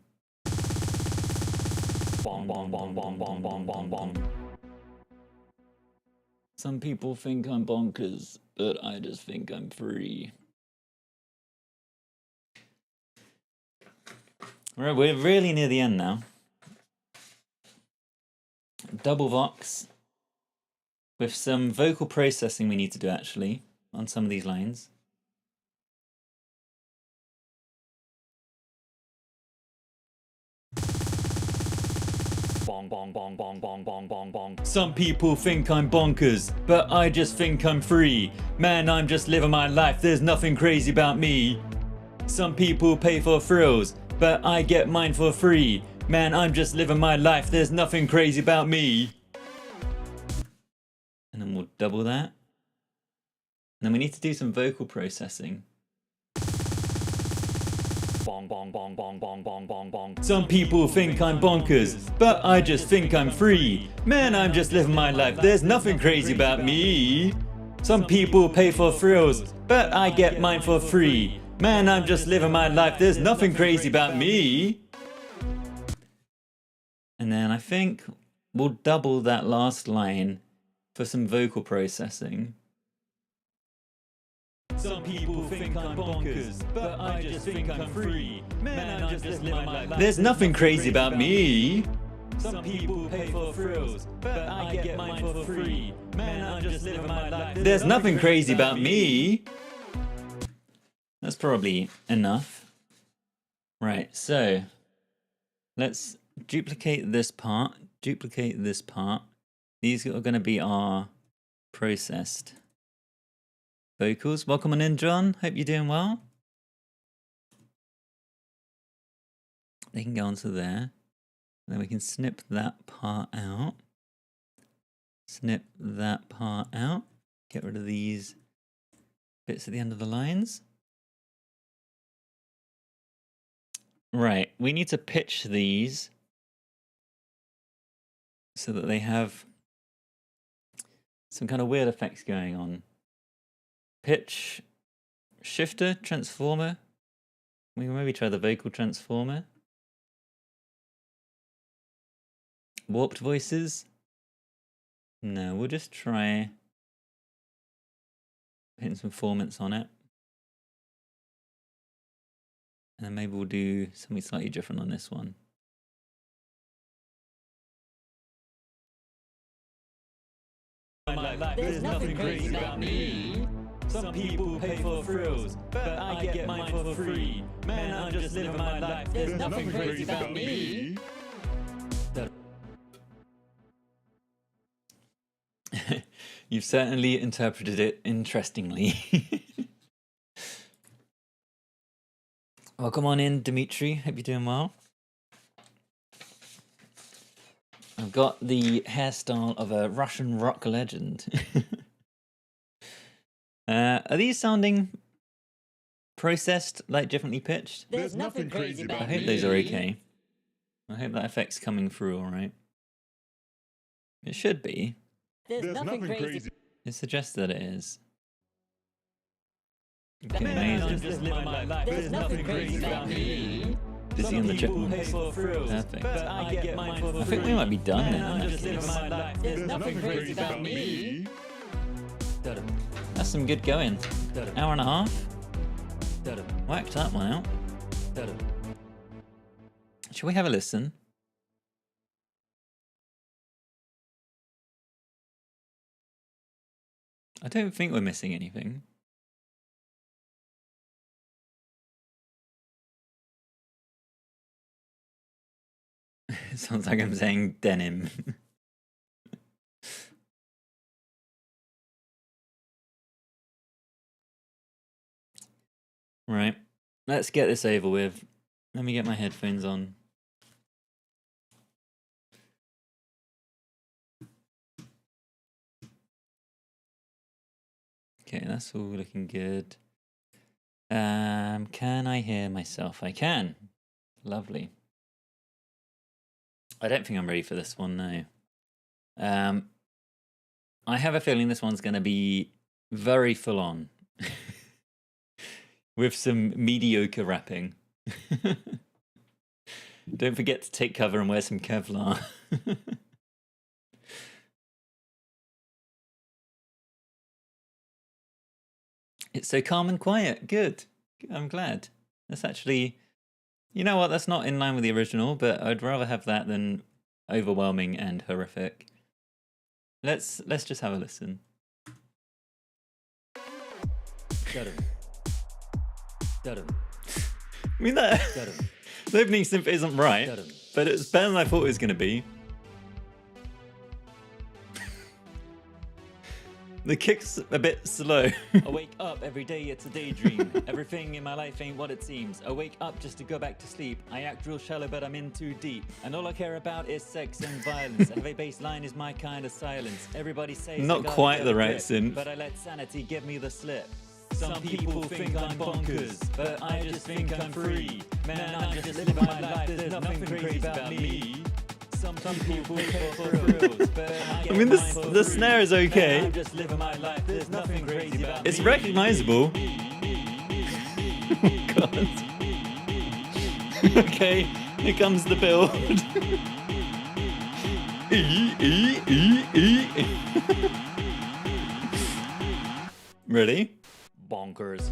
Bon, bon, bon, bon, bon, bon, bon, bon. Some people think I'm bonkers, but I just think I'm free. Right, we're really near the end now. Double Vox with some vocal processing we need to do actually. on some of these lines. Bong, bong, bong, bong, bong, bong, bong, bong. Some people think I'm bonkers, but I just think I'm free. Man, I'm just living my life, there's nothing crazy about me. Some people pay for thrills, but I get mine for free. Man, I'm just living my life, there's nothing crazy about me. And then we'll double that. And then we need to do some vocal processing. Bong, bong, bong, bong, bong, bong, bong, bong. Some people think I'm bonkers, but I just think I'm free. Man, I'm just living my life, there's nothing crazy about me. Some people pay for thrills, but I get mine for free. Man, I'm just living my life, there's nothing crazy about me. And then I think we'll double that last line for some vocal processing. Some people think I'm bonkers, but I just think I'm free. Man, I'm just living my life. There's nothing crazy about me. Some people pay for thrills, but I get mine for free. Man, I'm just living my life. There's nothing crazy about me. That's probably enough. Right, so let's duplicate this part, duplicate this part. These are going to be our processed vocals. Welcome on in, John. Hope you're doing well. They can go onto there. Then we can snip that part out. Snip that part out. Get rid of these bits at the end of the lines. Right, we need to pitch these so that they have some kind of weird effects going on. Pitch, shifter, transformer. We can maybe try the vocal transformer. Warped voices. No, we'll just try putting some formants on it. And then maybe we'll do something slightly different on this one. There's nothing crazy about me. Some people pay for thrills, but I get mine for free. Man, I'm just living my life. There's nothing crazy about me. You've certainly interpreted it interestingly. Welcome on in, Dimitri. Hope you're doing well. I've got the hairstyle of a Russian rock legend. Are these sounding processed, like differently pitched? There's nothing crazy about I hope those are okay. I hope that effect's coming through all right. It should be. There's nothing crazy. It suggests that it is. Man, I'm Amazing. just living my life. There's nothing crazy about me. Busy on the chipmunks. Perfect. I think we might be done then in that case. There's nothing crazy about me. That's some good going. Hour and a half. Whacked that one out. Shall we have a listen? I don't think we're missing anything. It sounds like I'm saying denim. Right, let's get this over with. Let me get my headphones on. Okay, that's all looking good. Can I hear myself? I can. Lovely. I don't think I'm ready for this one now. I have a feeling this one's going to be very full on. With some mediocre rapping. Don't forget to take cover and wear some Kevlar. It's so calm and quiet. Good. I'm glad. That's actually... You know what? That's not in line with the original, but I'd rather have that than overwhelming and horrific. Let's just have a listen. I mean, that the opening synth isn't right, but it's better than I thought it was going to be. The kick's a bit slow. I wake up every day, it's a daydream. Everything in my life ain't what it seems. I wake up just to go back to sleep. I act real shallow, but I'm in too deep. And all I care about is sex and violence. A heavy bass line is my kind of silence. Everybody says Not quite the right synth. but I let sanity give me the slip. Some people think I'm bonkers, but I just think I'm free. Man, I'm just living my life, there's nothing crazy about me. Some people pay for thrills, but I mean, the snare is okay. I'm just living my life, there's nothing crazy about It's me. recognizable. God. Okay, here comes the build. Ready? Bonkers.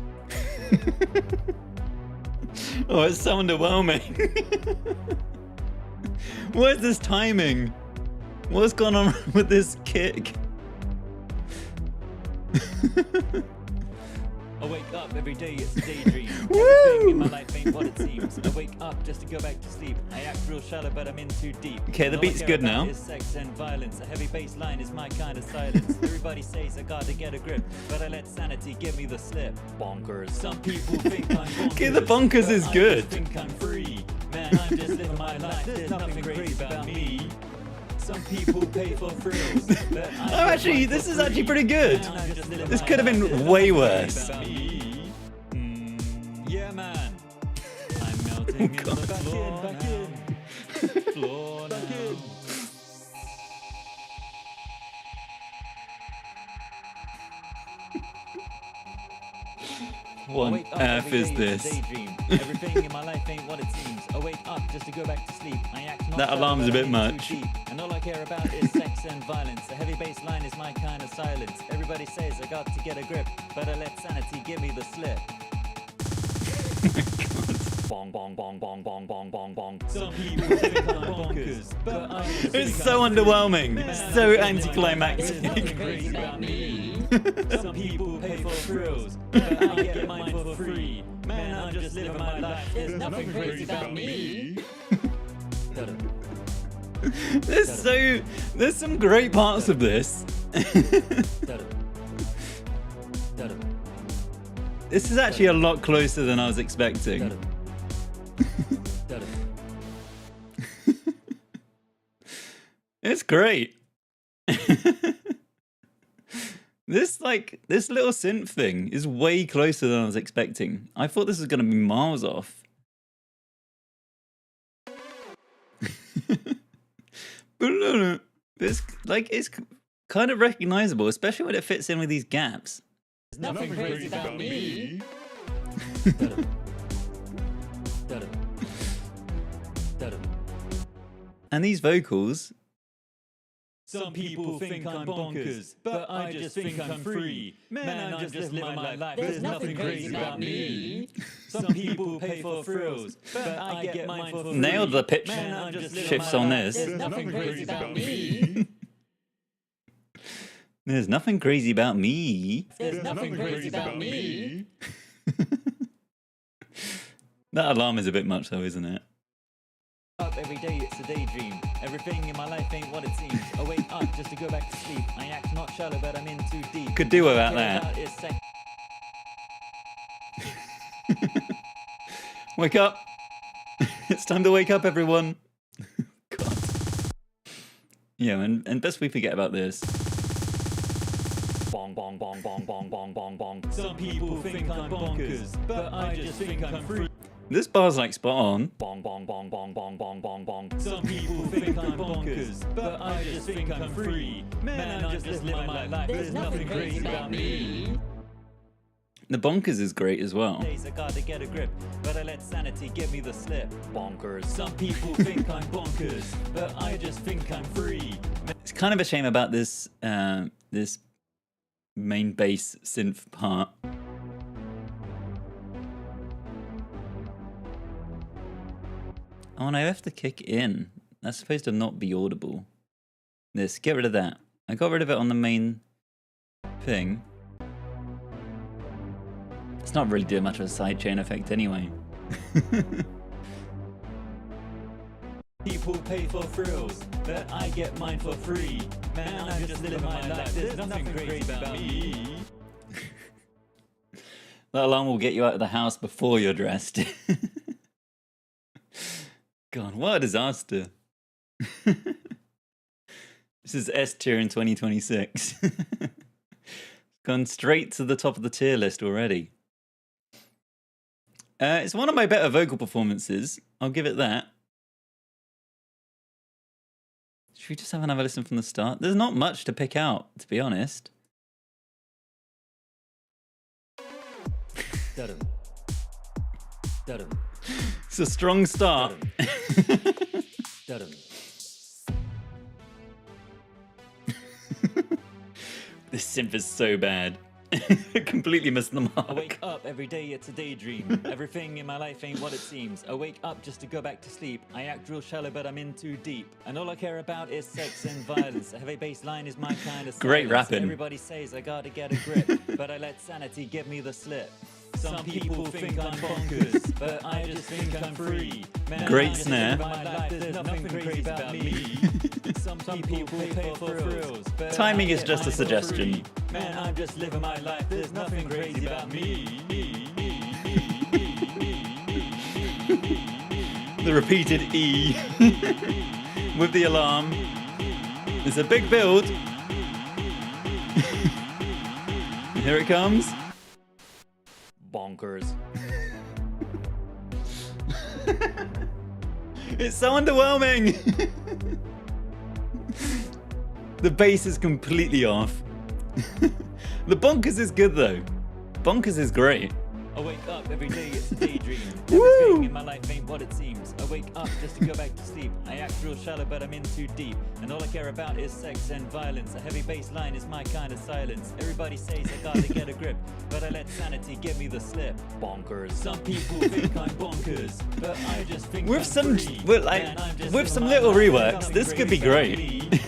Oh, it's so underwhelming. What is this timing? What's going on with this kick? I wake up every day, it's a daydream. Woo! Everything in my life ain't what it seems. I wake up just to go back to sleep. I act real shallow, but I'm in too deep. Okay, the All I beat's care good about now. is sex and violence. A heavy bass line is my kind of silence. Everybody says I gotta get a grip, but I let sanity give me the slip. Bonkers. Some people think I'm bonkers. Okay, the bonkers is but good. I just think I'm free. Man, I'm just living my life. There's nothing crazy about me. Some people pay for thrills. But Oh, actually, this is actually pretty good. This could have been way worse. Yeah, man. I'm melting in the floor now. Floor now. What on Wake up earth every is day, this? it's a daydream. Everything in my life ain't what it seems. I wake up just to go back to sleep. I act not That shallow, alarm's a but bit I'm in much. too deep. And all I care about is sex and violence. A heavy bass line is my kind of silence. Everybody says I got to get a grip, but I let sanity give me the slip. Bong bong bong bong bong bong bong bong. Some people think I'm bonkers, but I just It's think so I'm underwhelming. free. Man, So I'm just living my life. There's anticlimactic. nothing crazy about me. Some people pay for thrills, but I get mine for free. Man, I'm just living my life. There's nothing crazy about me. There's some great parts of this. This is actually a lot closer than I was expecting. It's great. This little synth thing is way closer than I was expecting. I thought this was going to be miles off. But no. It's kind of recognizable, especially when it fits in with these gaps. There's nothing crazy about me. And these vocals, Some people think I'm bonkers, but I just think I'm free. Man, I'm just living my life. There's nothing crazy about me. Some people pay for thrills, but I get mine for free. nailed the pitch Man, I'm just living shifts my on life. this. There's nothing crazy about me. There's nothing crazy about me. There's nothing crazy about me. That alarm is a bit much though, isn't it? Up every day, it's a daydream. Everything in my life ain't what it seems. I wake up just to go back to sleep. I act not shallow, but I'm in too deep. Could do without All I care that. about is sex. Wake up! It's time to wake up, everyone. God. Yeah, and best we forget about this. Bong bong bong bong bong bong bong bong. Some people think I'm bonkers, but I just think I'm free. This bar's like spot on. Bong bong bong bong bong bong bong bong. Some people think I'm bonkers, but I just think I'm free. Man, I'm just living my life. There's nothing crazy about me. The bonkers is great as well. Days I gotta get a grip, but I let sanity give me the slip. Bonkers. Some people think I'm bonkers, but I just think I'm free. It's kind of a shame about this this main bass synth part. Oh, and I have to kick in. That's supposed to not be audible. This, get rid of that. I got rid of it on the main thing. It's not really doing much of a sidechain effect anyway. People pay for thrills, but I get mine for free. Man, I'm just living my life. There's nothing crazy about me. That alarm will get you out of the house before you're dressed. God, what a disaster. This is S tier in 2026. Gone straight to the top of the tier list already. It's one of my better vocal performances. I'll give it that. Should we just have another listen from the start? There's not much to pick out, to be honest. It's a strong start. This synth is so bad. I completely missed the mark. I wake up every day, it's a daydream. Everything in my life ain't what it seems. I wake up just to go back to sleep. I act real shallow, but I'm in too deep. And all I care about is sex and violence. A heavy bass line is my kind of silence. Great rapping. Everybody says I gotta get a grip, but I let sanity give me the slip. Some people think I'm bonkers, but I just think I'm free. Man, great snare. There's nothing crazy about me. Some people pay for thrills, but timing is just a suggestion. Man, I'm just living my life. There's nothing crazy about me. The repeated E with the alarm. It's a big build. Here it comes. Bonkers. It's so underwhelming. The bass is completely off. The bonkers is good though. Bonkers is great. I wake up every day, it's a daydream. Everything in my life ain't what it seems. I wake up just to go back to sleep. I act real shallow, but I'm in too deep. And all I care about is sex and violence. A heavy bass line is my kind of silence. Everybody says I gotta get a grip, but I let sanity give me the slip. Bonkers. Some people think I'm bonkers, but I just think with some little reworks, this could be great.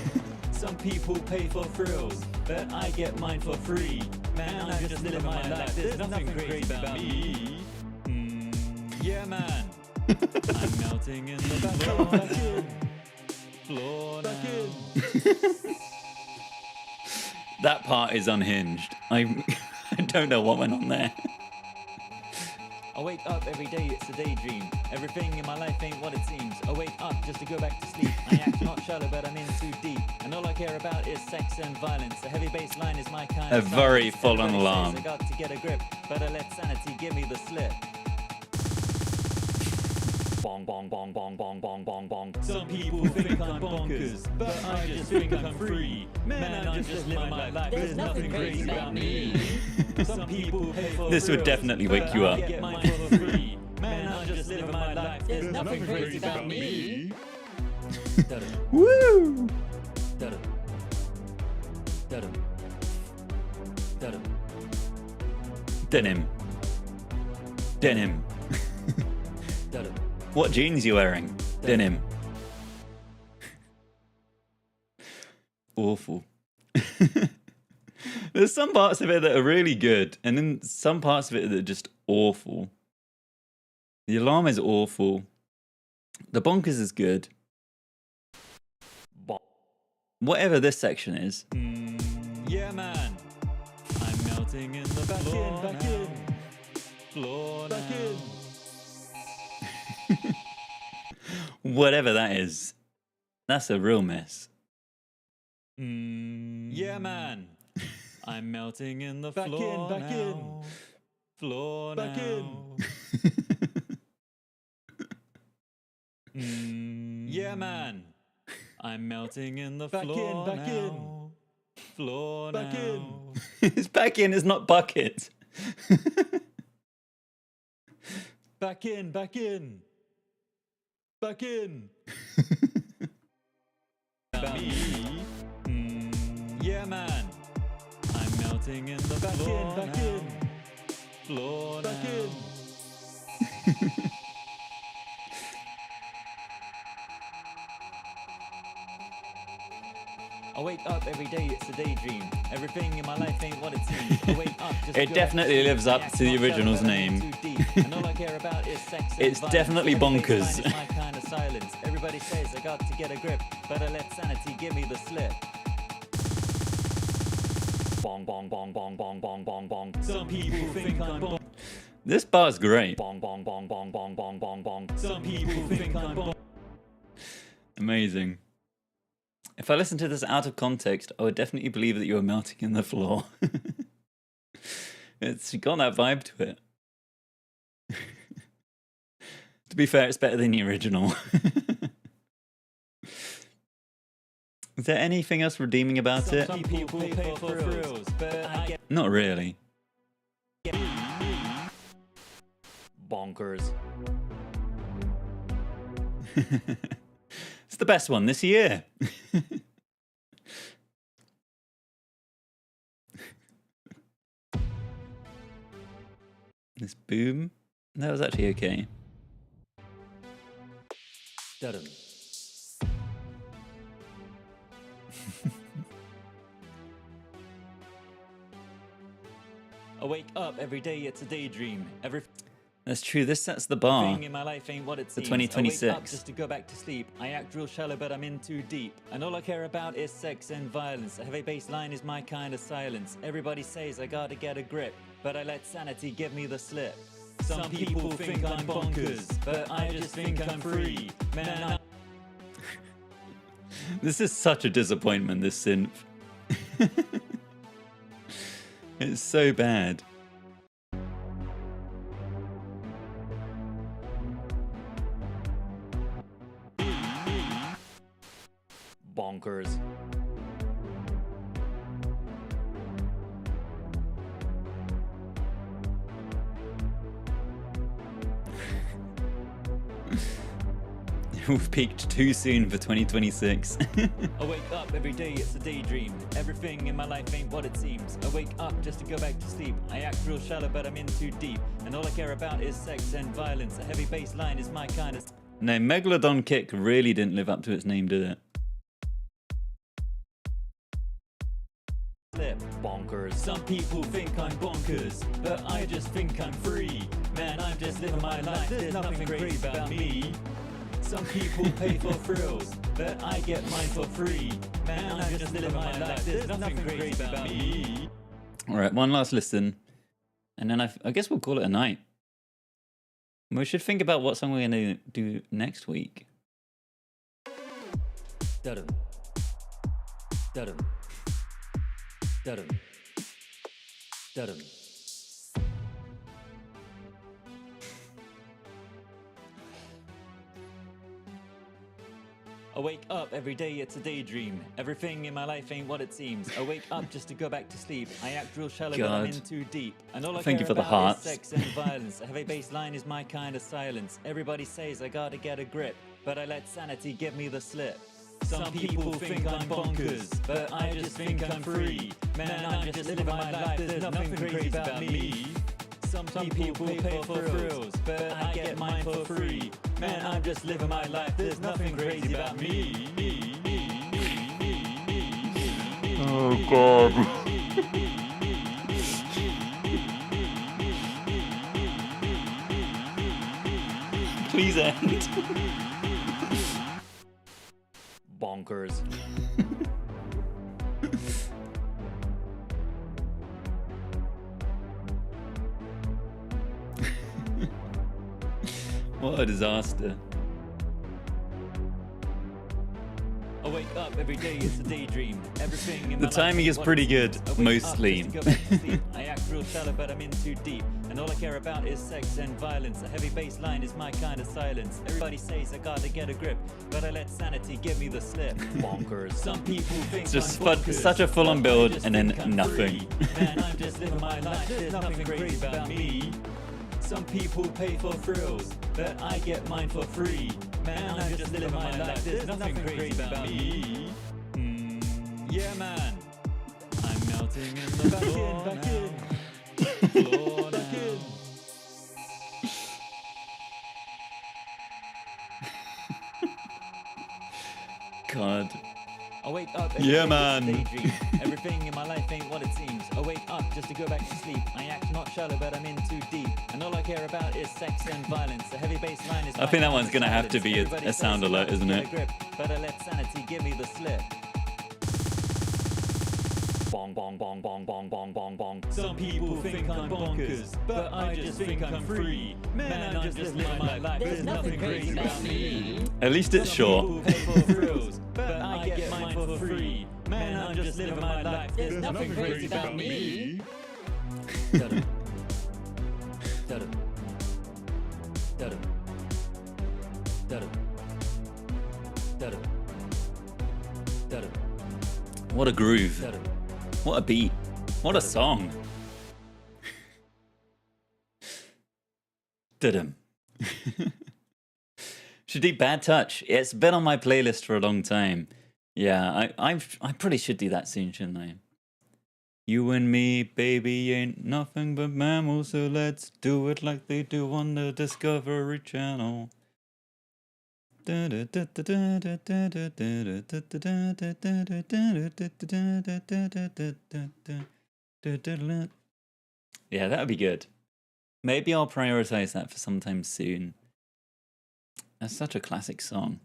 Some people pay for thrills, but I get mine for free. Man, I'm just living my life. There's nothing crazy about me. Yeah, man. I'm melting in the floor now. That part is unhinged. I don't know what went on there. I wake up every day, it's a daydream. Everything in my life ain't what it seems. I wake up just to go back to sleep. I act not shallow, but I'm in too deep. And all I care about is sex and violence. A heavy bass line is my kind of very full-on alarm. I got to get a grip, but I let sanity give me the slip. Bong, bong, bong, bong, bong, bong, bong, bong. Some people think I'm bonkers, but I just think I'm free. Man, I'm just living my life. There's nothing crazy about me. Some people pay for this would definitely wake you up. Man, I'm just living my life. There's nothing crazy about me. Woo! Denim. Denim. What jeans you wearing? Denim. Awful. There's some parts of it that are really good, and then some parts of it that are just awful. The alarm is awful. The bonkers is good. Whatever this section is. Yeah, man. I'm melting in the floor now. Floor now. Whatever that is, that's a real mess. Yeah, man. I'm melting in the floor now. Floor now. Yeah, man. I'm melting in the floor now. Floor now. It's back in, it's not bucket. Back in, back in. Back in. About me. Yeah, man. I'm melting in the floor now. Floor now. Back in. I wake up every day, it's a daydream. Everything in my life ain't what it seems. I wake up just it definitely lives up to the original's name. And all I care about is sex. It's definitely bonkers. My kind of silence. Everybody says I got to get a grip, but I let sanity give me the slip. Bong bong bong bong bong bong bong bong. Some people think I'm bong. This bar's great. Bong bong bong bong bong bong bong bong. Some people think I'm bong. Amazing. If I listened to this out of context, I would definitely believe that you were melting in the floor. It's got that vibe to it. To be fair, it's better than the original. Is there anything else redeeming about it? Some people pay for thrills, but not really. Bonkers. It's the best one this year. This boom, that was actually okay. Dudum. I wake up every day, it's a daydream. That's true, this sets the bar. Everything in my life ain't what it seems. 2026. I wake up just to go back to sleep. I act real shallow, but I'm in too deep. And all I care about is sex and violence. A heavy bass line is my kind of silence. Everybody says I gotta get a grip, but I let sanity give me the slip. Some people think I'm bonkers, but I just think I'm free. Man, This is such a disappointment, this synth. It's so bad. Bonkers. We've peaked too soon for 2026. I wake up every day, it's a daydream. Everything in my life ain't what it seems. I wake up just to go back to sleep. I act real shallow, but I'm in too deep. And all I care about is sex and violence. A heavy bass line is my kind of... No, Megalodon Kick really didn't live up to its name, did it? Bonkers. Some people think I'm bonkers, but I just think I'm free. Man, I'm just living my life. There's nothing crazy about me. Some people pay for thrills, but I get mine for free. Man, I'm just living my life. There's nothing crazy about me. All right, one last listen, and then I guess we'll call it a night. We should think about what song we're going to do next week. Dudum. Dudum. Dudum. Dudum. I wake up every day, it's a daydream. Everything in my life ain't what it seems. I wake up just to go back to sleep. I act real shallow, but I'm in too deep. And all I Thank care you for the about hearts. is sex and violence. A heavy bass line is my kind of silence. Everybody says I gotta get a grip, but I let sanity give me the slip. Some people think I'm bonkers, but I just think I'm free. Man, I'm just living my life. There's nothing crazy about me. Some people pay for thrills, but I get mine for free. Man, I'm just living my life. There's nothing crazy about me. Oh God. Please end. Bonkers. What a disaster. I wake up every day, it's a daydream. Everything in The my life timing is what pretty it good, seems. I wake mostly. up just to go back to sleep. I act real shallow, but I'm in too deep. And all I care about is sex and violence. A heavy bass line is my kind of silence. Everybody says I gotta get a grip, but I let sanity give me the slip. Bonkers. Some people think It's just I'm bonkers, such a full-on but I build just and then think I'm nothing. free. Man, I'm just living my life. There's nothing crazy about me. Some people pay for thrills, but I get mine for free. Man, I'm just living my life. There's nothing crazy about me. Yeah, man. I'm melting in the floor now. Floor now. God. I wake up. Yeah, man. Daydream. Everything in my life ain't what it seems. I wake up just to go back to sleep. I act not shallow, but I'm in too deep. And all I care about is sex and violence. The heavy bass line is I think that one's gonna have to be a sound alert, isn't it? But I let sanity give me the slip. Bong bong bong bong bong bong bong bong. Some people think I'm bonkers, but I just think I'm free. Man, I'm just living my life. There's nothing crazy about me. At least it's short. People pay for thrills, but I get mine for free. Man, I'm just living my life. There's nothing crazy about me. Da-dum. Da-dum. Da-dum. Da-dum. Da-dum. Da-dum. What a groove. Da-dum. What a beat. What a song. Did Should do Bad Touch. It's been on my playlist for a long time. Yeah, I probably should do that soon, shouldn't I? You and me, baby, ain't nothing but mammals, so let's do it like they do on the Discovery Channel. Yeah, that would be good. Maybe I'll prioritize that for sometime soon. That's such a classic song.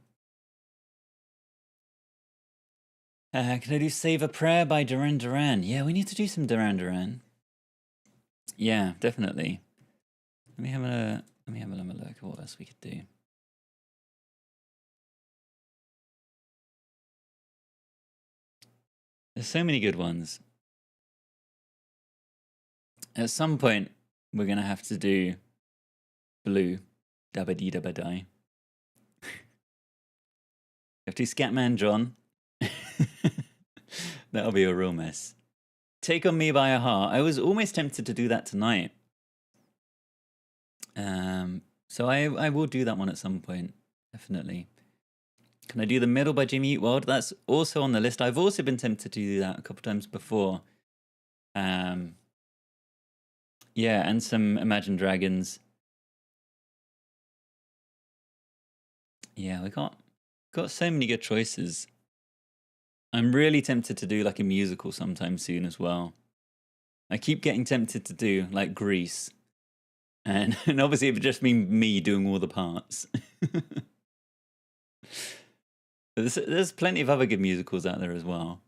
Can I do Save a Prayer by Duran Duran? Yeah, we need to do some Duran Duran. Yeah, definitely. Let me have a look at what else we could do. There's so many good ones. At some point, we're going to have to do Blue, Dabba Dee Dabba Die. Have to do Scatman John. That'll be a real mess. Take On Me by a Heart. I was almost tempted to do that tonight. So I will do that one at some point, definitely. Can I do The Middle by Jimmy Eat World? That's also on the list. I've also been tempted to do that a couple times before. Yeah, and some Imagine Dragons. Yeah, we got so many good choices. I'm really tempted to do like a musical sometime soon as well. I keep getting tempted to do like Grease. And obviously it would just be me doing all the parts. But there's plenty of other good musicals out there as well.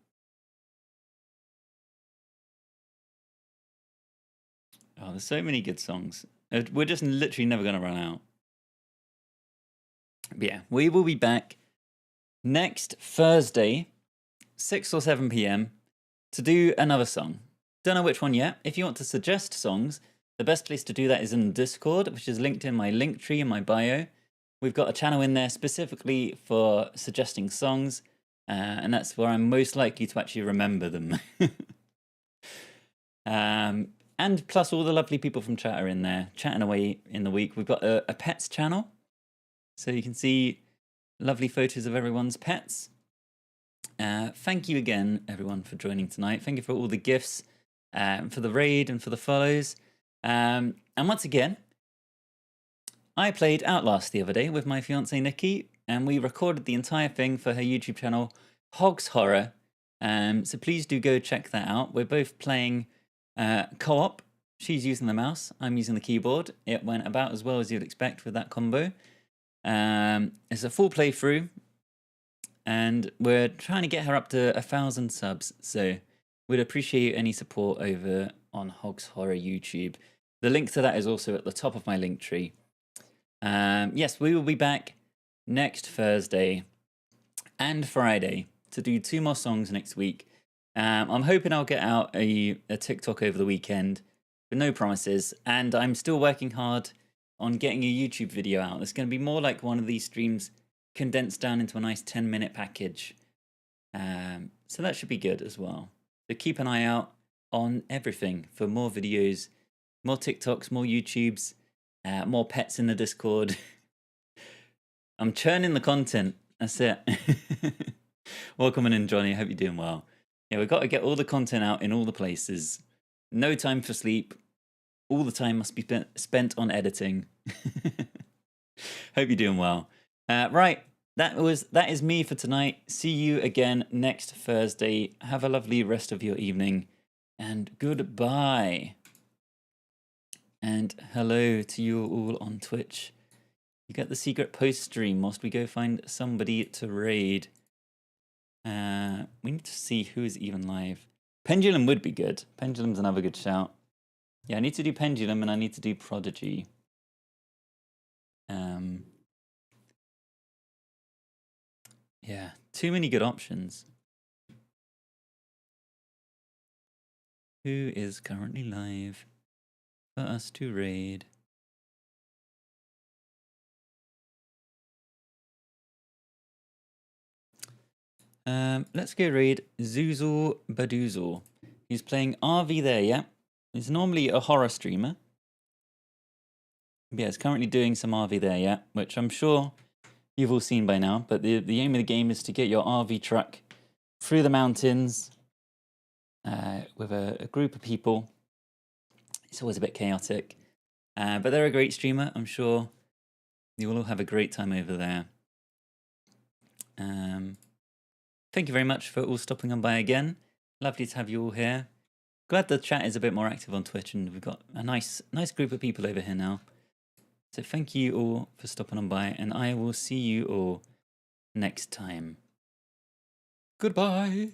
Oh, there's so many good songs. We're just literally never going to run out. But yeah, we will be back next Thursday, 6 or 7 p.m. to do another song. Don't know which one yet. If you want to suggest songs, the best place to do that is in the Discord, which is linked in my link tree in my bio. We've got a channel in there specifically for suggesting songs, and that's where I'm most likely to actually remember them. And plus all the lovely people from chat are in there, chatting away in the week. We've got a pets channel, so you can see lovely photos of everyone's pets. Thank you again, everyone, for joining tonight. Thank you for all the gifts, for the raid and for the follows. And once again, I played Outlast the other day with my fiancée Nikki, and we recorded the entire thing for her YouTube channel, Hogs Horror. So please do go check that out. We're both playing co-op. She's using the mouse, I'm using the keyboard. It went about as well as you'd expect with that combo. It's a full playthrough, and we're trying to get her up to 1,000 subs. So we'd appreciate any support over on Hogs Horror YouTube. The link to that is also at the top of my link tree. Yes, we will be back next Thursday and Friday to do 2 more songs next week. I'm hoping I'll get out a TikTok over the weekend, but no promises. And I'm still working hard on getting a YouTube video out. It's going to be more like one of these streams condensed down into a nice 10-minute package. So that should be good as well. So keep an eye out on everything for more videos, more TikToks, more YouTubes, more pets in the Discord. I'm churning the content. That's it. Welcome in, Johnny. I hope you're doing well. Yeah, we've got to get all the content out in all the places. No time for sleep. All the time must be spent on editing. Hope you're doing well. Right, that is me for tonight. See you again next Thursday. Have a lovely rest of your evening, and goodbye. And hello to you all on Twitch. You get the secret post stream whilst we go find somebody to raid. We need to see who is even live. Pendulum would be good. Pendulum's another good shout. Yeah, I need to do Pendulum and I need to do Prodigy. Yeah, too many good options. Who is currently live for us to raid? Let's go raid Zoozle Badoozle. He's playing RV there, yeah? He's normally a horror streamer. Yeah, he's currently doing some RV there, yeah? Which I'm sure you've all seen by now. But the aim of the game is to get your RV truck through the mountains with a group of people. It's always a bit chaotic. But they're a great streamer. I'm sure you will all have a great time over there. Thank you very much for all stopping on by again. Lovely to have you all here. Glad the chat is a bit more active on Twitch and we've got a nice group of people over here now. So thank you all for stopping on by and I will see you all next time. Goodbye.